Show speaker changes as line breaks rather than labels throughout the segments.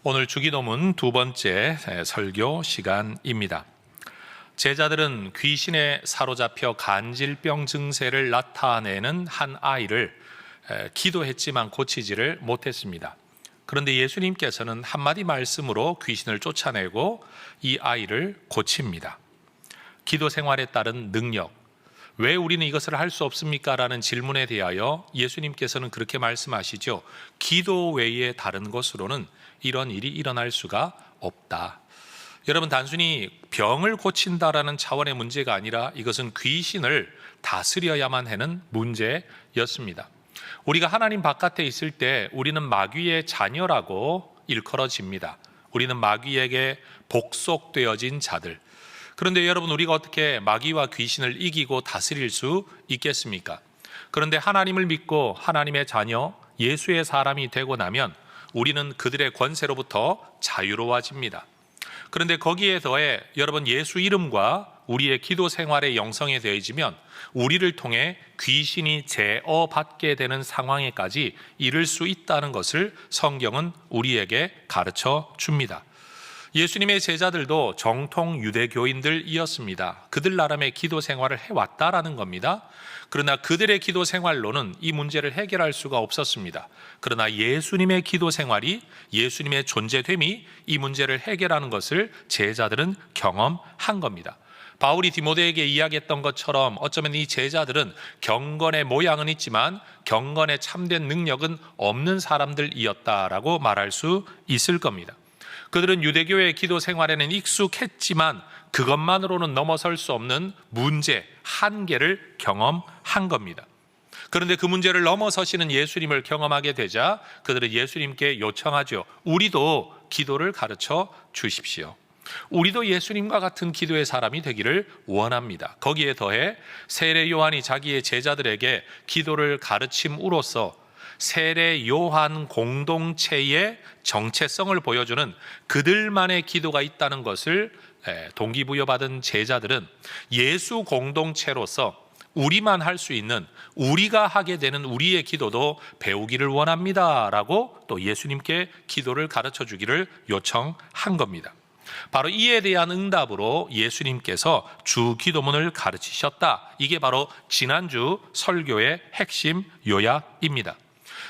오늘 주기도문 두 번째 설교 시간입니다. 제자들은 귀신에 사로잡혀 간질병 증세를 나타내는 한 아이를 기도했지만 고치지를 못했습니다. 그런데 예수님께서는 한마디 말씀으로 귀신을 쫓아내고 이 아이를 고칩니다. 기도 생활에 따른 능력, 왜 우리는 이것을 할 수 없습니까? 라는 질문에 대하여 예수님께서는 그렇게 말씀하시죠. 기도 외에 다른 것으로는 이런 일이 일어날 수가 없다. 여러분, 단순히 병을 고친다라는 차원의 문제가 아니라 이것은 귀신을 다스려야만 하는 문제였습니다. 우리가 하나님 바깥에 있을 때 우리는 마귀의 자녀라고 일컬어집니다. 우리는 마귀에게 복속되어진 자들. 그런데 여러분, 우리가 어떻게 마귀와 귀신을 이기고 다스릴 수 있겠습니까? 그런데 하나님을 믿고 하나님의 자녀, 예수의 사람이 되고 나면 우리는 그들의 권세로부터 자유로워집니다. 그런데 거기에 더해 여러분, 예수 이름과 우리의 기도 생활의 영성에 더해지면 우리를 통해 귀신이 제어받게 되는 상황에까지 이를 수 있다는 것을 성경은 우리에게 가르쳐 줍니다. 예수님의 제자들도 정통 유대교인들이었습니다. 그들 나름의 기도 생활을 해왔다라는 겁니다. 그러나 그들의 기도 생활로는 이 문제를 해결할 수가 없었습니다. 그러나 예수님의 기도 생활이, 예수님의 존재됨이 이 문제를 해결하는 것을 제자들은 경험한 겁니다. 바울이 디모데에게 이야기했던 것처럼 어쩌면 이 제자들은 경건의 모양은 있지만 경건의 참된 능력은 없는 사람들이었다라고 말할 수 있을 겁니다. 그들은 유대교의 기도 생활에는 익숙했지만 그것만으로는 넘어설 수 없는 문제, 한계를 경험한 겁니다. 그런데 그 문제를 넘어서시는 예수님을 경험하게 되자 그들은 예수님께 요청하죠. 우리도 기도를 가르쳐 주십시오. 우리도 예수님과 같은 기도의 사람이 되기를 원합니다. 거기에 더해 세례 요한이 자기의 제자들에게 기도를 가르침으로써 세례 요한 공동체의 정체성을 보여주는 그들만의 기도가 있다는 것을 동기부여받은 제자들은 예수 공동체로서 우리만 할 수 있는, 우리가 하게 되는 우리의 기도도 배우기를 원합니다 라고 또 예수님께 기도를 가르쳐 주기를 요청한 겁니다. 바로 이에 대한 응답으로 예수님께서 주기도문을 가르치셨다. 이게 바로 지난주 설교의 핵심 요약입니다.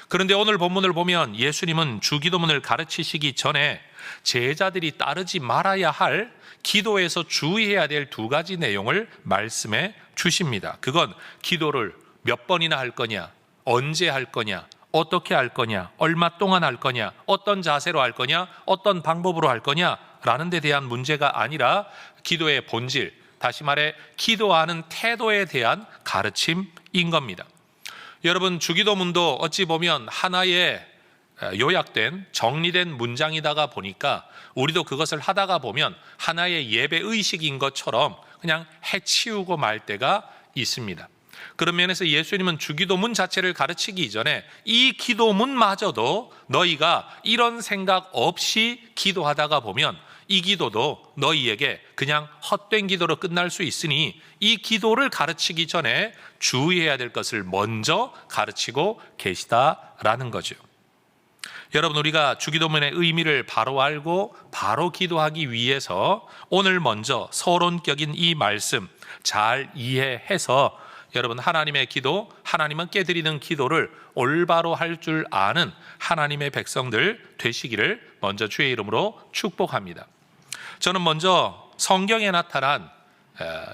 그런데 오늘 본문을 보면 예수님은 주기도문을 가르치시기 전에 제자들이 따르지 말아야 할, 기도에서 주의해야 될 두 가지 내용을 말씀해 주십니다. 그건 기도를 몇 번이나 할 거냐, 언제 할 거냐, 어떻게 할 거냐, 얼마 동안 할 거냐, 어떤 자세로 할 거냐, 어떤 방법으로 할 거냐 라는 데 대한 문제가 아니라 기도의 본질, 다시 말해 기도하는 태도에 대한 가르침인 겁니다. 여러분, 주기도문도 어찌 보면 하나의 요약된 정리된 문장이다가 보니까 우리도 그것을 하다가 보면 하나의 예배 의식인 것처럼 그냥 해치우고 말 때가 있습니다. 그런 면에서 예수님은 주기도문 자체를 가르치기 이전에 이 기도문마저도 너희가 이런 생각 없이 기도하다가 보면 이 기도도 너희에게 그냥 헛된 기도로 끝날 수 있으니 이 기도를 가르치기 전에 주의해야 될 것을 먼저 가르치고 계시다라는 거죠. 여러분, 우리가 주기도문의 의미를 바로 알고 바로 기도하기 위해서 오늘 먼저 서론격인 이 말씀 잘 이해해서 여러분, 하나님의 기도, 하나님은 깨드리는 기도를 올바로 할 줄 아는 하나님의 백성들 되시기를 먼저 주의 이름으로 축복합니다. 저는 먼저 성경에 나타난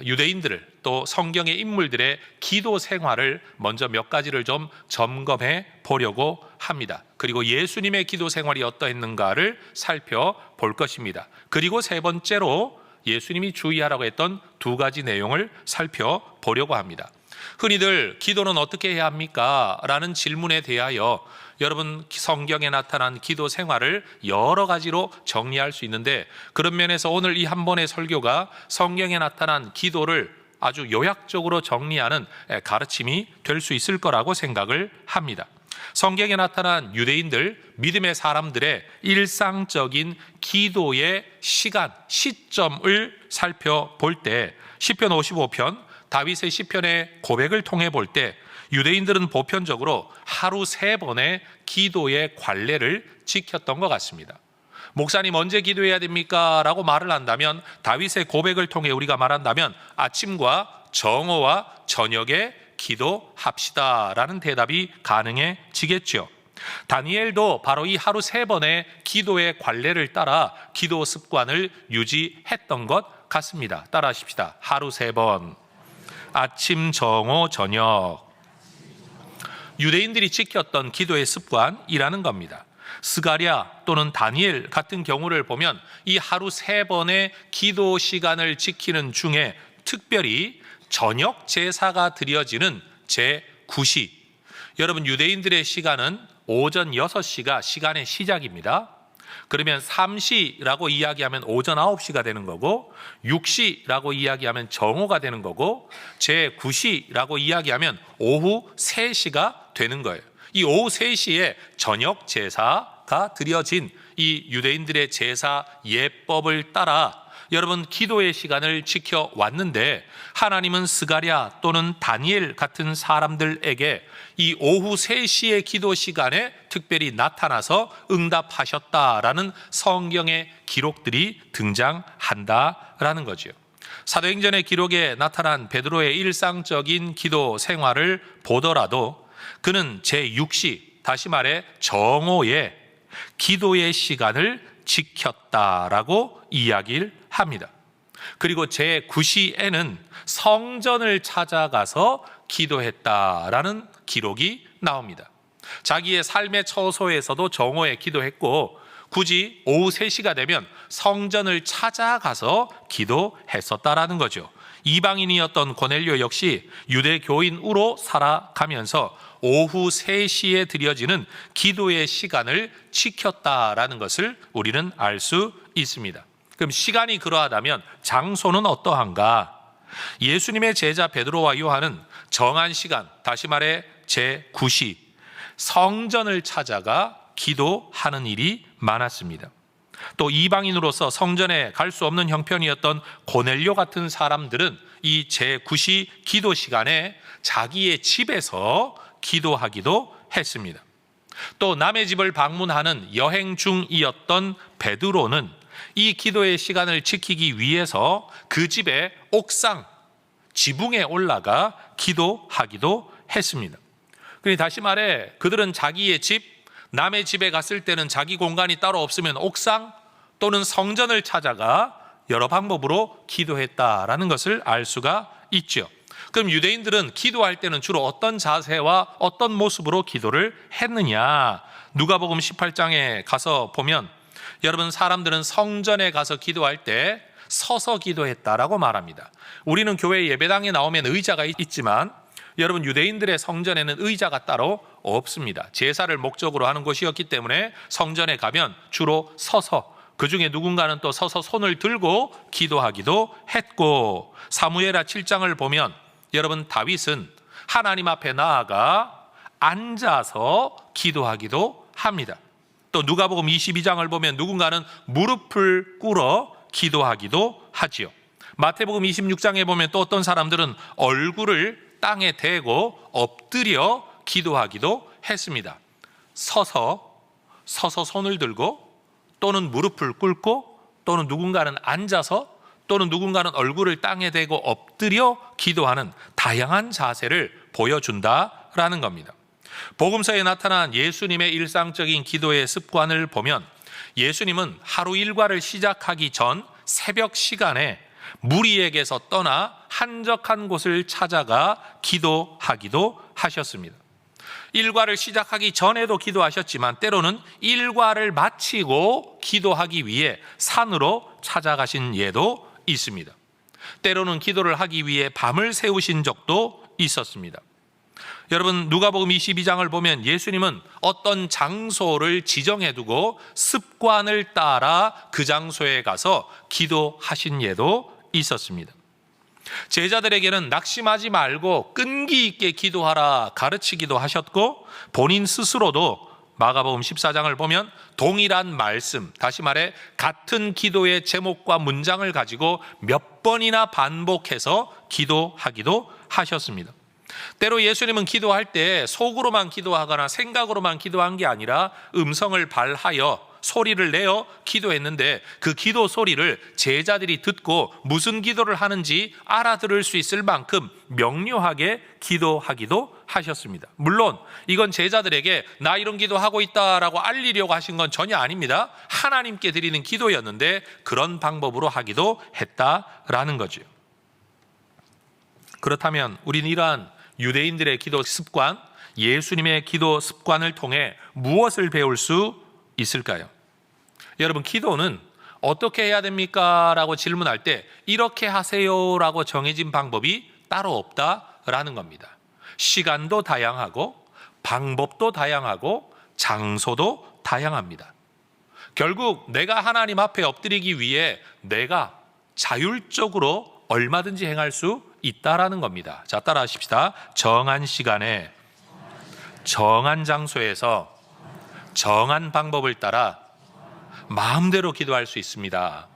유대인들을, 또 성경의 인물들의 기도 생활을 먼저 몇 가지를 좀 점검해 보려고 합니다. 그리고 예수님의 기도 생활이 어떠했는가를 살펴볼 것입니다. 그리고 세 번째로 예수님이 주의하라고 했던 두 가지 내용을 살펴보려고 합니다. 흔히들 기도는 어떻게 해야 합니까? 라는 질문에 대하여 여러분, 성경에 나타난 기도 생활을 여러 가지로 정리할 수 있는데, 그런 면에서 오늘 이 한 번의 설교가 성경에 나타난 기도를 아주 요약적으로 정리하는 가르침이 될 수 있을 거라고 생각을 합니다. 성경에 나타난 유대인들, 믿음의 사람들의 일상적인 기도의 시간, 시점을 살펴볼 때 시편 55편, 다윗의 시편의 고백을 통해 볼 때 유대인들은 보편적으로 하루 3번의 기도의 관례를 지켰던 것 같습니다. 목사님 언제 기도해야 됩니까? 라고 말을 한다면, 다윗의 고백을 통해 우리가 말한다면 아침과 정오와 저녁에 기도합시다 라는 대답이 가능해지겠죠. 다니엘도 바로 이 하루 3번의 기도의 관례를 따라 기도 습관을 유지했던 것 같습니다. 따라 하십시다. 하루 3번, 아침, 정오, 저녁. 유대인들이 지켰던 기도의 습관이라는 겁니다. 스가랴 또는 다니엘 같은 경우를 보면 이 하루 3번의 기도 시간을 지키는 중에 특별히 저녁 제사가 드려지는 제9시, 여러분 유대인들의 시간은 오전 6시가 시간의 시작입니다. 그러면 3시라고 이야기하면 오전 9시가 되는 거고, 6시라고 이야기하면 정오가 되는 거고, 제9시라고 이야기하면 오후 3시가 되는 거예요. 이 오후 3시에 저녁 제사가 드려진 이 유대인들의 제사 예법을 따라 여러분 기도의 시간을 지켜왔는데, 하나님은 스가랴 또는 다니엘 같은 사람들에게 이 오후 3시의 기도 시간에 특별히 나타나서 응답하셨다라는 성경의 기록들이 등장한다라는 거죠. 사도행전의 기록에 나타난 베드로의 일상적인 기도 생활을 보더라도 그는 제6시, 다시 말해 정오에 기도의 시간을 지켰다라고 이야기를 합니다. 그리고 제9시에는 성전을 찾아가서 기도했다라는 기록이 나옵니다. 자기의 삶의 처소에서도 정오에 기도했고, 굳이 오후 3시가 되면 성전을 찾아가서 기도했었다라는 거죠. 이방인이었던 고넬료 역시 유대 교인으로 살아가면서 오후 3시에 드려지는 기도의 시간을 지켰다라는 것을 우리는 알 수 있습니다. 그럼 시간이 그러하다면 장소는 어떠한가? 예수님의 제자 베드로와 요한은 정한 시간, 다시 말해 제9시, 성전을 찾아가 기도하는 일이 많았습니다. 또 이방인으로서 성전에 갈 수 없는 형편이었던 고넬료 같은 사람들은 이 제9시 기도 시간에 자기의 집에서 기도하기도 했습니다. 또 남의 집을 방문하는 여행 중이었던 베드로는 이 기도의 시간을 지키기 위해서 그 집의 옥상, 지붕에 올라가 기도하기도 했습니다. 그러니까 다시 말해 그들은 자기의 집, 남의 집에 갔을 때는 자기 공간이 따로 없으면 옥상 또는 성전을 찾아가 여러 방법으로 기도했다라는 것을 알 수가 있죠. 그럼 유대인들은 기도할 때는 주로 어떤 자세와 어떤 모습으로 기도를 했느냐? 누가복음 18장에 가서 보면 여러분, 사람들은 성전에 가서 기도할 때 서서 기도했다라고 말합니다. 우리는 교회 예배당에 나오면 의자가 있지만 여러분, 유대인들의 성전에는 의자가 따로 없습니다. 제사를 목적으로 하는 곳이었기 때문에 성전에 가면 주로 서서, 그 중에 누군가는 또 서서 손을 들고 기도하기도 했고, 사무엘하 7장을 보면 여러분, 다윗은 하나님 앞에 나아가 앉아서 기도하기도 합니다. 또 누가복음 22장을 보면 누군가는 무릎을 꿇어 기도하기도 하지요. 마태복음 26장에 보면 또 어떤 사람들은 얼굴을 땅에 대고 엎드려 기도하기도 했습니다. 서서 손을 들고, 또는 무릎을 꿇고, 또는 누군가는 앉아서, 또는 누군가는 얼굴을 땅에 대고 엎드려 기도하는 다양한 자세를 보여준다라는 겁니다. 복음서에 나타난 예수님의 일상적인 기도의 습관을 보면 예수님은 하루 일과를 시작하기 전 새벽 시간에 무리에게서 떠나 한적한 곳을 찾아가 기도하기도 하셨습니다. 일과를 시작하기 전에도 기도하셨지만 때로는 일과를 마치고 기도하기 위해 산으로 찾아가신 예도 있습니다. 때로는 기도를 하기 위해 밤을 새우신 적도 있었습니다. 여러분, 누가복음 22장을 보면 예수님은 어떤 장소를 지정해 두고 습관을 따라 그 장소에 가서 기도하신 예도 있었습니다. 제자들에게는 낙심하지 말고 끈기 있게 기도하라 가르치기도 하셨고, 본인 스스로도 마가복음 14장을 보면 동일한 말씀, 다시 말해 같은 기도의 제목과 문장을 가지고 몇 번이나 반복해서 기도하기도 하셨습니다. 때로 예수님은 기도할 때 속으로만 기도하거나 생각으로만 기도한 게 아니라 음성을 발하여 소리를 내어 기도했는데 그 기도 소리를 제자들이 듣고 무슨 기도를 하는지 알아들을 수 있을 만큼 명료하게 기도하기도 하셨습니다. 물론 이건 제자들에게 나 이런 기도하고 있다라고 알리려고 하신 건 전혀 아닙니다. 하나님께 드리는 기도였는데 그런 방법으로 하기도 했다라는 거죠. 그렇다면 우리는 이러한 유대인들의 기도 습관, 예수님의 기도 습관을 통해 무엇을 배울 수 있을까요? 여러분, 기도는 어떻게 해야 됩니까? 라고 질문할 때 이렇게 하세요 라고 정해진 방법이 따로 없다라는 겁니다. 시간도 다양하고 방법도 다양하고 장소도 다양합니다. 결국 내가 하나님 앞에 엎드리기 위해 내가 자율적으로 얼마든지 행할 수 있다라는 겁니다. 자, 따라 하십시다. 정한 시간에 정한 장소에서 정한 방법을 따라 마음대로 기도할 수 있습니다.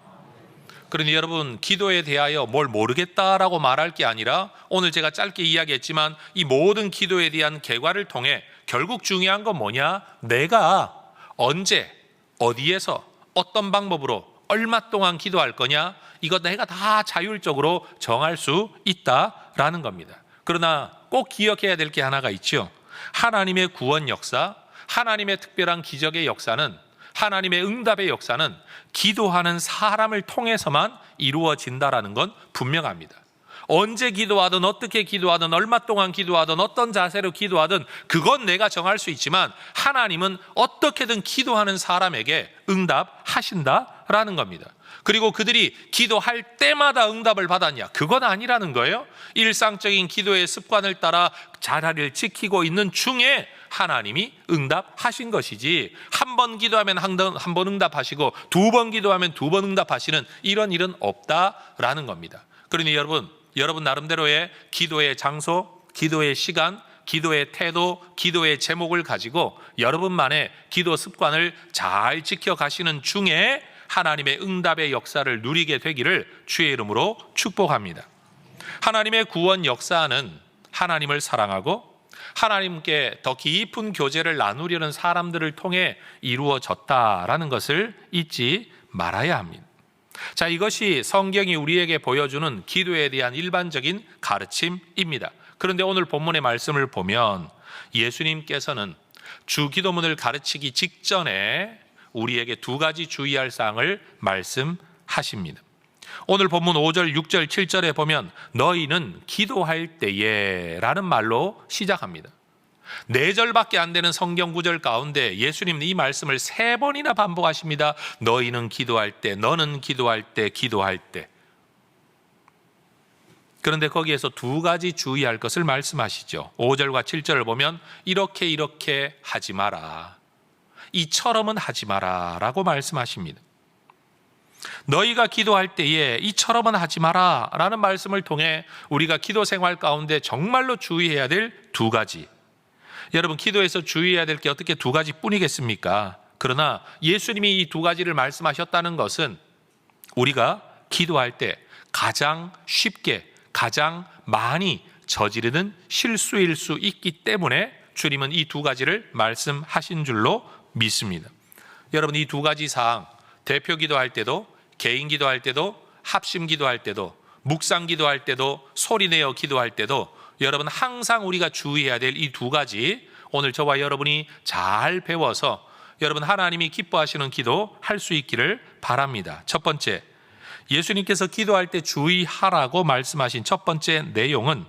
그러니 여러분, 기도에 대하여 뭘 모르겠다라고 말할 게 아니라 오늘 제가 짧게 이야기했지만 이 모든 기도에 대한 결과를 통해 결국 중요한 건 뭐냐? 내가 언제, 어디에서, 어떤 방법으로 얼마 동안 기도할 거냐? 이거 내가 다 자율적으로 정할 수 있다라는 겁니다. 그러나 꼭 기억해야 될 게 하나가 있죠. 하나님의 구원 역사, 하나님의 특별한 기적의 역사는, 하나님의 응답의 역사는 기도하는 사람을 통해서만 이루어진다라는 건 분명합니다. 언제 기도하든 어떻게 기도하든 얼마 동안 기도하든 어떤 자세로 기도하든 그건 내가 정할 수 있지만 하나님은 어떻게든 기도하는 사람에게 응답하신다라는 겁니다. 그리고 그들이 기도할 때마다 응답을 받았냐? 그건 아니라는 거예요. 일상적인 기도의 습관을 따라 자리를 지키고 있는 중에 하나님이 응답하신 것이지, 한 번 기도하면 한 번 응답하시고 두 번 기도하면 두 번 응답하시는 이런 일은 없다라는 겁니다. 그러니 여러분 나름대로의 기도의 장소, 기도의 시간, 기도의 태도, 기도의 제목을 가지고 여러분만의 기도 습관을 잘 지켜가시는 중에 하나님의 응답의 역사를 누리게 되기를 주의 이름으로 축복합니다. 하나님의 구원 역사는 하나님을 사랑하고 하나님께 더 깊은 교제를 나누려는 사람들을 통해 이루어졌다라는 것을 잊지 말아야 합니다. 자, 이것이 성경이 우리에게 보여주는 기도에 대한 일반적인 가르침입니다. 그런데 오늘 본문의 말씀을 보면 예수님께서는 주 기도문을 가르치기 직전에 우리에게 두 가지 주의할 사항을 말씀하십니다. 오늘 본문 5절, 6절, 7절에 보면 너희는 기도할 때에 라는 말로 시작합니다. 4절밖에 안 되는 성경 구절 가운데 예수님은 이 말씀을 3번이나 반복하십니다. 너희는 기도할 때, 너는 기도할 때, 기도할 때. 그런데 거기에서 두 가지 주의할 것을 말씀하시죠. 5절과 7절을 보면 이렇게 하지 마라, 이처럼은 하지 마라 라고 말씀하십니다. 너희가 기도할 때에 이처럼은 하지 마라 라는 말씀을 통해 우리가 기도 생활 가운데 정말로 주의해야 될 두 가지, 여러분, 기도에서 주의해야 될 게 어떻게 두 가지 뿐이겠습니까? 그러나 예수님이 이 두 가지를 말씀하셨다는 것은 우리가 기도할 때 가장 쉽게, 가장 많이 저지르는 실수일 수 있기 때문에 주님은 이 두 가지를 말씀하신 줄로 믿습니다. 여러분, 이 두 가지 사항, 대표 기도할 때도, 개인 기도할 때도, 합심 기도할 때도, 묵상 기도할 때도, 소리내어 기도할 때도 여러분 항상 우리가 주의해야 될 이 두 가지, 오늘 저와 여러분이 잘 배워서 여러분 하나님이 기뻐하시는 기도 할 수 있기를 바랍니다. 첫 번째, 예수님께서 기도할 때 주의하라고 말씀하신 첫 번째 내용은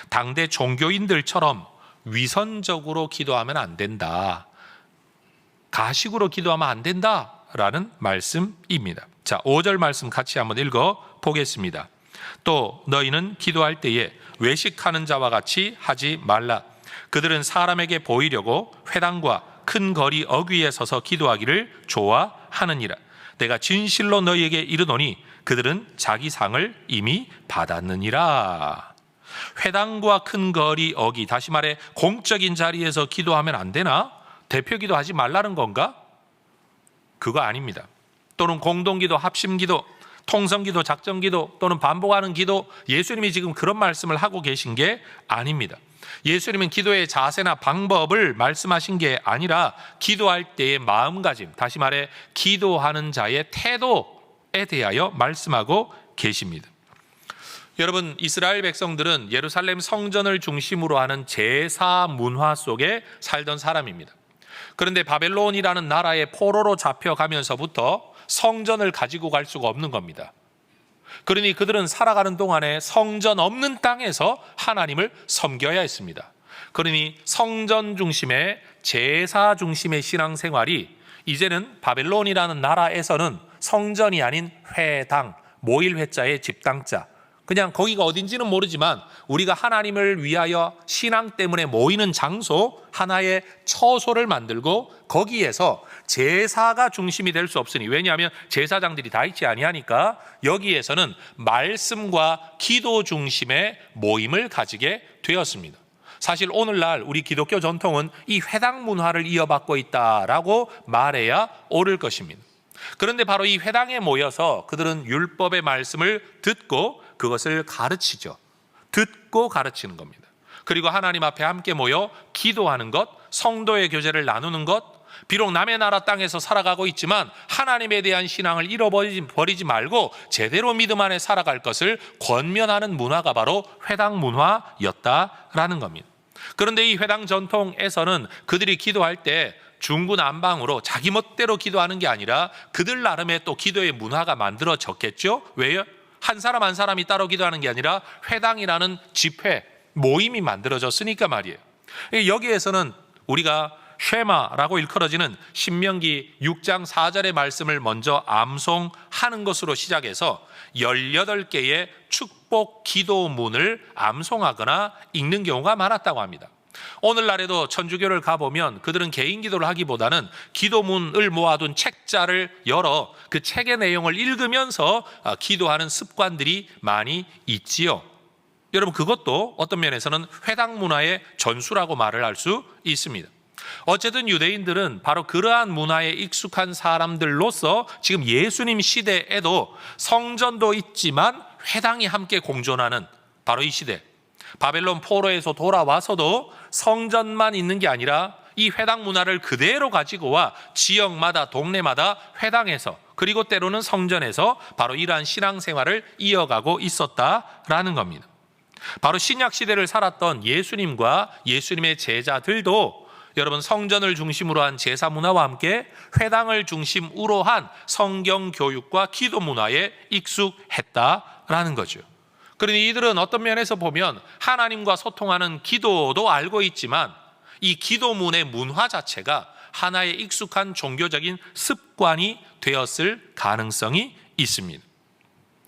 당대 종교인들처럼 위선적으로 기도하면 안 된다, 가식으로 기도하면 안 된다라는 말씀입니다. 자, 5절 말씀 같이 한번 읽어 보겠습니다. 또 너희는 기도할 때에 외식하는 자와 같이 하지 말라. 그들은 사람에게 보이려고 회당과 큰 거리 어귀에 서서 기도하기를 좋아하느니라. 내가 진실로 너희에게 이르노니 그들은 자기 상을 이미 받았느니라. 회당과 큰 거리 어귀, 다시 말해 공적인 자리에서 기도하면 안 되나? 대표 기도하지 말라는 건가? 그거 아닙니다. 또는 공동기도, 합심기도, 통성기도, 작정기도 또는 반복하는 기도, 예수님이 지금 그런 말씀을 하고 계신 게 아닙니다. 예수님은 기도의 자세나 방법을 말씀하신 게 아니라 기도할 때의 마음가짐, 다시 말해 기도하는 자의 태도에 대하여 말씀하고 계십니다. 여러분, 이스라엘 백성들은 예루살렘 성전을 중심으로 하는 제사 문화 속에 살던 사람입니다. 그런데 바벨론이라는 나라의 포로로 잡혀가면서부터 성전을 가지고 갈 수가 없는 겁니다. 그러니 그들은 살아가는 동안에 성전 없는 땅에서 하나님을 섬겨야 했습니다. 그러니 성전 중심의 제사 중심의 신앙생활이 이제는 바벨론이라는 나라에서는 성전이 아닌 회당, 모일 회자의 집당자, 그냥 거기가 어딘지는 모르지만 우리가 하나님을 위하여 신앙 때문에 모이는 장소, 하나의 처소를 만들고 거기에서 제사가 중심이 될 수 없으니, 왜냐하면 제사장들이 다 있지 아니하니까 여기에서는 말씀과 기도 중심의 모임을 가지게 되었습니다. 사실 오늘날 우리 기독교 전통은 이 회당 문화를 이어받고 있다라고 말해야 옳을 것입니다. 그런데 바로 이 회당에 모여서 그들은 율법의 말씀을 듣고 그것을 가르치죠. 듣고 가르치는 겁니다. 그리고 하나님 앞에 함께 모여 기도하는 것, 성도의 교제를 나누는 것, 비록 남의 나라 땅에서 살아가고 있지만 하나님에 대한 신앙을 잃어버리지 말고 제대로 믿음 안에 살아갈 것을 권면하는 문화가 바로 회당 문화였다라는 겁니다. 그런데 이 회당 전통에서는 그들이 기도할 때 중구난방으로 자기 멋대로 기도하는 게 아니라 그들 나름의 또 기도의 문화가 만들어졌겠죠. 왜요? 한 사람 한 사람이 따로 기도하는 게 아니라 회당이라는 집회, 모임이 만들어졌으니까 말이에요. 여기에서는 우리가 쉐마라고 일컬어지는 신명기 6장 4절의 말씀을 먼저 암송하는 것으로 시작해서 18개의 축복 기도문을 암송하거나 읽는 경우가 많았다고 합니다. 오늘날에도 천주교를 가보면 그들은 개인 기도를 하기보다는 기도문을 모아둔 책자를 열어 그 책의 내용을 읽으면서 기도하는 습관들이 많이 있지요. 여러분, 그것도 어떤 면에서는 회당 문화의 전수라고 말을 할 수 있습니다. 어쨌든 유대인들은 바로 그러한 문화에 익숙한 사람들로서 지금 예수님 시대에도 성전도 있지만 회당이 함께 공존하는 바로 이 시대, 바벨론 포로에서 돌아와서도 성전만 있는 게 아니라 이 회당 문화를 그대로 가지고 와 지역마다 동네마다 회당에서, 그리고 때로는 성전에서 바로 이러한 신앙생활을 이어가고 있었다라는 겁니다. 바로 신약 시대를 살았던 예수님과 예수님의 제자들도 여러분, 성전을 중심으로 한 제사 문화와 함께 회당을 중심으로 한 성경 교육과 기도 문화에 익숙했다라는 거죠. 그러니 이들은 어떤 면에서 보면 하나님과 소통하는 기도도 알고 있지만 이 기도문의 문화 자체가 하나의 익숙한 종교적인 습관이 되었을 가능성이 있습니다.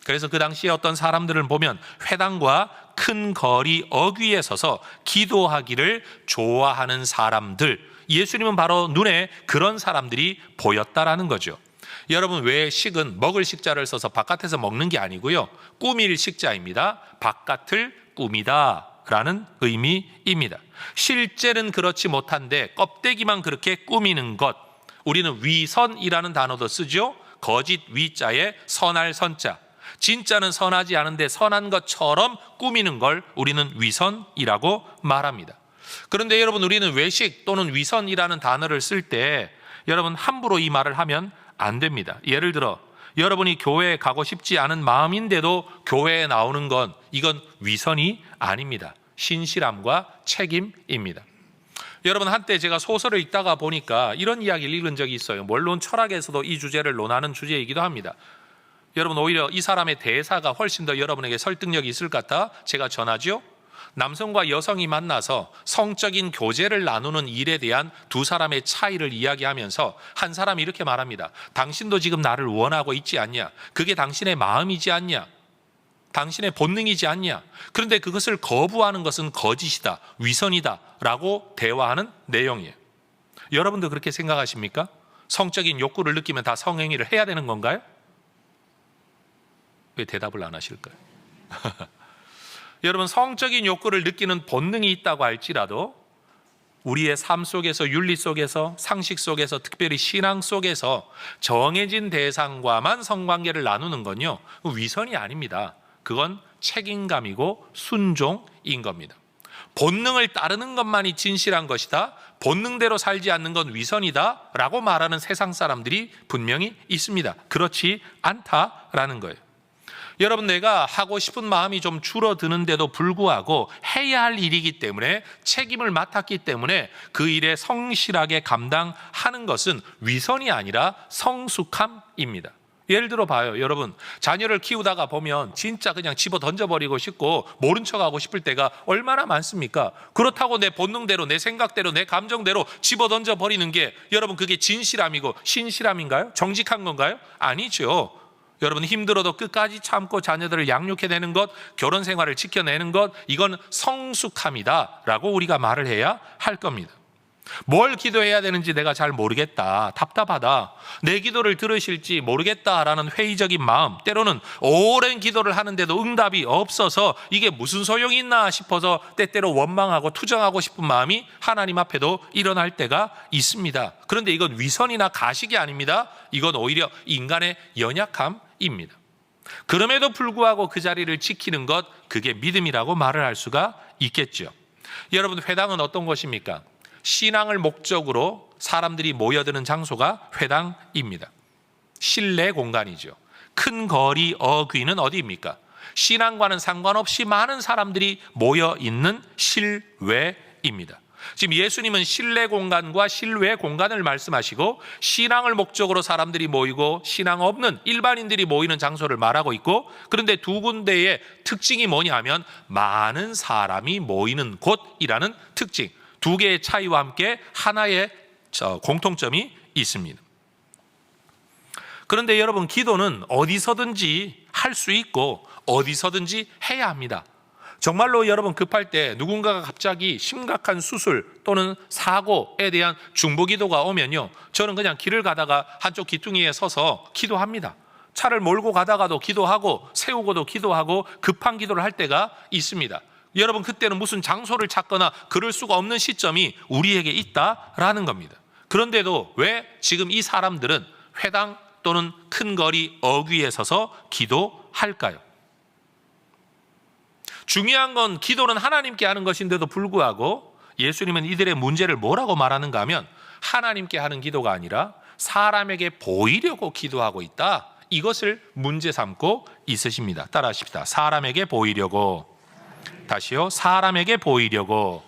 그래서 그 당시에 어떤 사람들을 보면 회당과 큰 거리 어귀에 서서 기도하기를 좋아하는 사람들, 예수님은 바로 눈에 그런 사람들이 보였다라는 거죠. 여러분, 왜 식은 먹을 식자를 써서 바깥에서 먹는 게 아니고요, 꾸밀 식자입니다. 바깥을 꾸미다 라는 의미입니다. 실제는 그렇지 못한데 껍데기만 그렇게 꾸미는 것, 우리는 위선이라는 단어도 쓰죠. 거짓 위자에 선할 선자, 진짜는 선하지 않은데 선한 것처럼 꾸미는 걸 우리는 위선이라고 말합니다. 그런데 여러분, 우리는 외식 또는 위선이라는 단어를 쓸 때 여러분, 함부로 이 말을 하면 안 됩니다. 예를 들어 여러분이 교회에 가고 싶지 않은 마음인데도 교회에 나오는 건, 이건 위선이 아닙니다. 신실함과 책임입니다. 여러분, 한때 제가 소설을 읽다가 보니까 이런 이야기를 읽은 적이 있어요. 물론 철학에서도 이 주제를 논하는 주제이기도 합니다. 여러분, 오히려 이 사람의 대사가 훨씬 더 여러분에게 설득력이 있을 것 같아 제가 전하죠. 남성과 여성이 만나서 성적인 교제를 나누는 일에 대한 두 사람의 차이를 이야기하면서 한 사람이 이렇게 말합니다. 당신도 지금 나를 원하고 있지 않냐? 그게 당신의 마음이지 않냐? 당신의 본능이지 않냐? 그런데 그것을 거부하는 것은 거짓이다, 위선이다 라고 대화하는 내용이에요. 여러분도 그렇게 생각하십니까? 성적인 욕구를 느끼면 다 성행위를 해야 되는 건가요? 왜 대답을 안 하실까요? 여러분, 성적인 욕구를 느끼는 본능이 있다고 할지라도 우리의 삶 속에서, 윤리 속에서, 상식 속에서, 특별히 신앙 속에서 정해진 대상과만 성관계를 나누는 건요, 위선이 아닙니다. 그건 책임감이고 순종인 겁니다. 본능을 따르는 것만이 진실한 것이다, 본능대로 살지 않는 건 위선이다 라고 말하는 세상 사람들이 분명히 있습니다. 그렇지 않다라는 거예요. 여러분, 내가 하고 싶은 마음이 좀 줄어드는데도 불구하고 해야 할 일이기 때문에, 책임을 맡았기 때문에 그 일에 성실하게 감당하는 것은 위선이 아니라 성숙함입니다. 예를 들어 봐요. 여러분, 자녀를 키우다가 보면 진짜 그냥 집어 던져버리고 싶고 모른 척하고 싶을 때가 얼마나 많습니까? 그렇다고 내 본능대로, 내 생각대로, 내 감정대로 집어 던져버리는 게 여러분, 그게 진실함이고 신실함인가요? 정직한 건가요? 아니죠. 여러분, 힘들어도 끝까지 참고 자녀들을 양육해내는 것, 결혼 생활을 지켜내는 것, 이건 성숙함이다 라고 우리가 말을 해야 할 겁니다. 뭘 기도해야 되는지 내가 잘 모르겠다, 답답하다, 내 기도를 들으실지 모르겠다라는 회의적인 마음, 때로는 오랜 기도를 하는데도 응답이 없어서 이게 무슨 소용이 있나 싶어서 때때로 원망하고 투정하고 싶은 마음이 하나님 앞에도 일어날 때가 있습니다. 그런데 이건 위선이나 가식이 아닙니다. 이건 오히려 인간의 연약함입니다. 그럼에도 불구하고 그 자리를 지키는 것, 그게 믿음이라고 말을 할 수가 있겠죠. 여러분, 회당은 어떤 곳입니까? 신앙을 목적으로 사람들이 모여드는 장소가 회당입니다. 실내 공간이죠. 큰 거리 어귀는 어디입니까? 신앙과는 상관없이 많은 사람들이 모여 있는 실외입니다. 지금 예수님은 실내 공간과 실외 공간을 말씀하시고, 신앙을 목적으로 사람들이 모이고 신앙 없는 일반인들이 모이는 장소를 말하고 있고, 그런데 두 군데의 특징이 뭐냐면 많은 사람이 모이는 곳이라는 특징, 두 개의 차이와 함께 하나의 공통점이 있습니다. 그런데 여러분, 기도는 어디서든지 할 수 있고 어디서든지 해야 합니다. 정말로 여러분, 급할 때 누군가가 갑자기 심각한 수술 또는 사고에 대한 중보기도가 오면요, 저는 그냥 길을 가다가 한쪽 귀퉁이에 서서 기도합니다. 차를 몰고 가다가도 기도하고 세우고도 기도하고 급한 기도를 할 때가 있습니다. 여러분, 그때는 무슨 장소를 찾거나 그럴 수가 없는 시점이 우리에게 있다라는 겁니다. 그런데도 왜 지금 이 사람들은 회당 또는 큰 거리 어귀에 서서 기도할까요? 중요한 건 기도는 하나님께 하는 것인데도 불구하고 예수님은 이들의 문제를 뭐라고 말하는가 하면, 하나님께 하는 기도가 아니라 사람에게 보이려고 기도하고 있다, 이것을 문제 삼고 있으십니다. 따라하십시다. 사람에게 보이려고. 다시요. 사람에게 보이려고.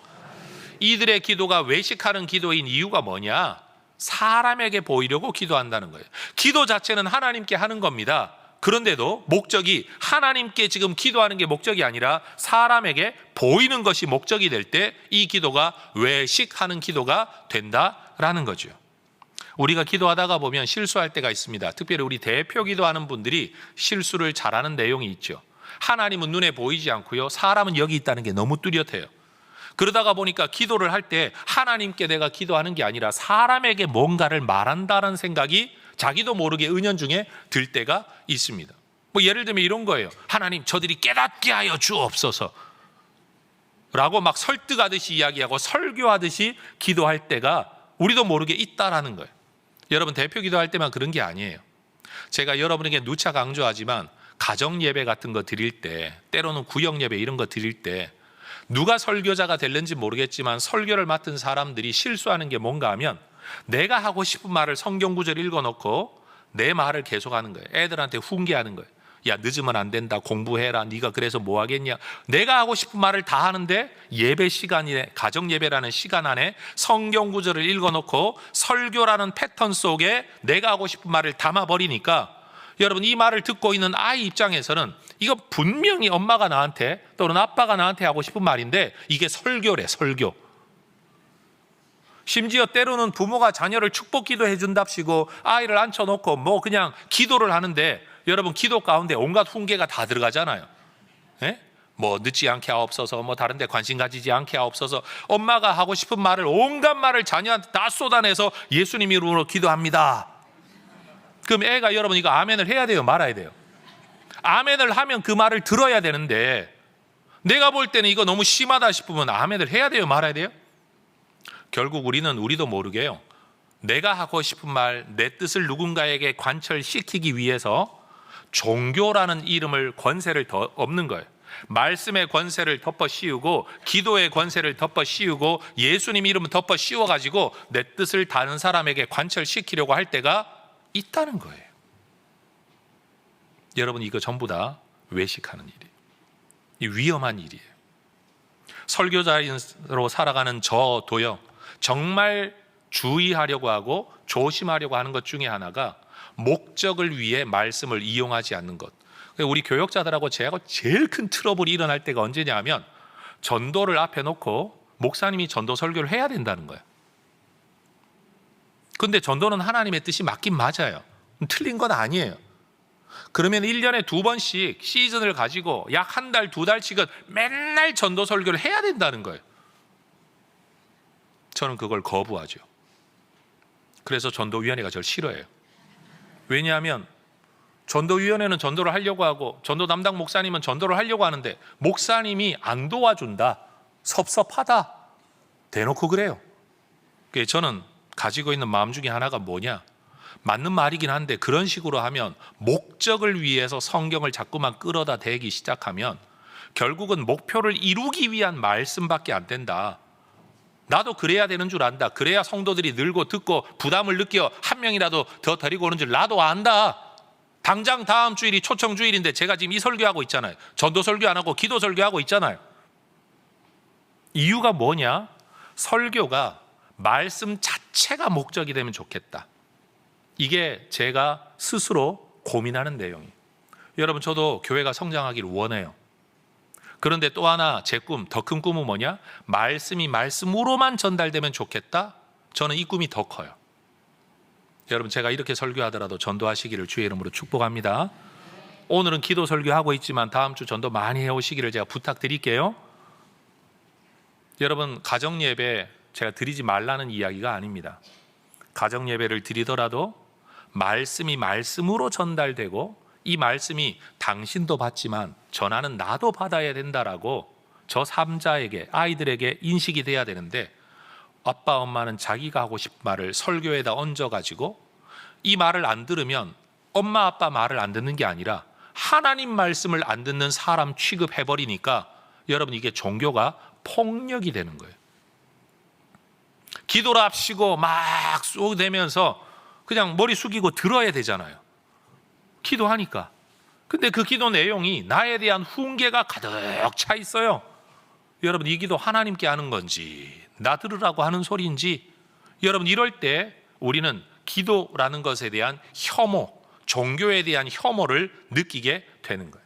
이들의 기도가 외식하는 기도인 이유가 뭐냐? 사람에게 보이려고 기도한다는 거예요. 기도 자체는 하나님께 하는 겁니다. 그런데도 목적이 하나님께 지금 기도하는 게 목적이 아니라 사람에게 보이는 것이 목적이 될 때 이 기도가 외식하는 기도가 된다라는 거죠. 우리가 기도하다가 보면 실수할 때가 있습니다. 특별히 우리 대표 기도하는 분들이 실수를 잘하는 내용이 있죠. 하나님은 눈에 보이지 않고요, 사람은 여기 있다는 게 너무 뚜렷해요. 그러다가 보니까 기도를 할 때 하나님께 내가 기도하는 게 아니라 사람에게 뭔가를 말한다는 생각이 자기도 모르게 은연중에 들 때가 있습니다. 뭐 예를 들면 이런 거예요. 하나님, 저들이 깨닫게 하여 주옵소서 라고 막 설득하듯이 이야기하고 설교하듯이 기도할 때가 우리도 모르게 있다라는 거예요. 여러분, 대표 기도할 때만 그런 게 아니에요. 제가 여러분에게 누차 강조하지만 가정 예배 같은 거 드릴 때, 때로는 구역 예배 이런 거 드릴 때 누가 설교자가 될는지 모르겠지만 설교를 맡은 사람들이 실수하는 게 뭔가 하면, 내가 하고 싶은 말을 성경 구절 읽어놓고 내 말을 계속하는 거예요. 애들한테 훈계하는 거예요. 야, 늦으면 안 된다, 공부해라, 네가 그래서 뭐 하겠냐. 내가 하고 싶은 말을 다 하는데 예배 시간에, 가정 예배라는 시간 안에 성경 구절을 읽어놓고 설교라는 패턴 속에 내가 하고 싶은 말을 담아버리니까, 여러분, 이 말을 듣고 있는 아이 입장에서는 이거 분명히 엄마가 나한테 또는 아빠가 나한테 하고 싶은 말인데 이게 설교래, 설교. 심지어 때로는 부모가 자녀를 축복 기도해 준답시고 아이를 앉혀놓고 뭐 그냥 기도를 하는데, 여러분, 기도 가운데 온갖 훈계가 다 들어가잖아요. 예? 뭐 늦지 않게 하옵소서, 뭐 다른 데 관심 가지지 않게 하옵소서. 엄마가 하고 싶은 말을, 온갖 말을 자녀한테 다 쏟아내서 예수님 이름으로 기도합니다. 그럼 애가, 여러분, 이거 아멘을 해야 돼요, 말아야 돼요? 아멘을 하면 그 말을 들어야 되는데, 내가 볼 때는 이거 너무 심하다 싶으면 아멘을 해야 돼요, 말아야 돼요? 결국 우리도 모르게요, 내가 하고 싶은 말, 내 뜻을 누군가에게 관철시키기 위해서 종교라는 이름을, 권세를 더 얻는 거예요. 말씀의 권세를 덮어 씌우고 기도의 권세를 덮어 씌우고 예수님 이름을 덮어 씌워 가지고 내 뜻을 다른 사람에게 관철시키려고 할 때가 있다는 거예요. 여러분, 이거 전부 다 외식하는 일이에요. 이 위험한 일이에요. 설교자로 살아가는 저도요, 정말 주의하려고 하고 조심하려고 하는 것 중에 하나가 목적을 위해 말씀을 이용하지 않는 것. 우리 교역자들하고 제하고 제일 큰 트러블이 일어날 때가 언제냐 하면 전도를 앞에 놓고 목사님이 전도 설교를 해야 된다는 거예요. 근데 전도는 하나님의 뜻이 맞긴 맞아요. 틀린 건 아니에요. 그러면 1년에 2번씩 시즌을 가지고 약 한 달, 2달씩은 맨날 전도 설교를 해야 된다는 거예요. 저는 그걸 거부하죠. 그래서 전도위원회가 저를 싫어해요. 왜냐하면 전도위원회는 전도를 하려고 하고 전도 담당 목사님은 전도를 하려고 하는데 목사님이 안 도와준다, 섭섭하다, 대놓고 그래요. 그래서 저는 가지고 있는 마음 중에 하나가 뭐냐, 맞는 말이긴 한데 그런 식으로 하면 목적을 위해서 성경을 자꾸만 끌어다 대기 시작하면 결국은 목표를 이루기 위한 말씀밖에 안 된다. 나도 그래야 되는 줄 안다. 그래야 성도들이 늘고 듣고 부담을 느껴 한 명이라도 더 데리고 오는 줄 나도 안다. 당장 다음 주일이 초청 주일인데 제가 지금 이 설교하고 있잖아요. 전도 설교 안 하고 기도 설교하고 있잖아요. 이유가 뭐냐? 설교가 말씀 자체가 목적이 되면 좋겠다. 이게 제가 스스로 고민하는 내용이에요. 여러분, 저도 교회가 성장하기를 원해요. 그런데 또 하나 제 꿈, 더 큰 꿈은 뭐냐? 말씀이 말씀으로만 전달되면 좋겠다. 저는 이 꿈이 더 커요. 여러분, 제가 이렇게 설교하더라도 전도하시기를 주의 이름으로 축복합니다. 오늘은 기도 설교하고 있지만 다음 주 전도 많이 해오시기를 제가 부탁드릴게요. 여러분, 가정예배 제가 드리지 말라는 이야기가 아닙니다. 가정예배를 드리더라도 말씀이 말씀으로 전달되고 이 말씀이 당신도 받지만 전하는 나도 받아야 된다라고 저 3자에게, 아이들에게 인식이 돼야 되는데, 아빠 엄마는 자기가 하고 싶은 말을 설교에다 얹어가지고 이 말을 안 들으면 엄마 아빠 말을 안 듣는 게 아니라 하나님 말씀을 안 듣는 사람 취급해버리니까 여러분, 이게 종교가 폭력이 되는 거예요. 기도를 합시고 막 쏘대면서 그냥 머리 숙이고 들어야 되잖아요. 기도하니까. 근데 그 기도 내용이 나에 대한 훈계가 가득 차 있어요. 여러분, 이 기도 하나님께 하는 건지 나 들으라고 하는 소리인지, 여러분, 이럴 때 우리는 기도라는 것에 대한 혐오, 종교에 대한 혐오를 느끼게 되는 거예요.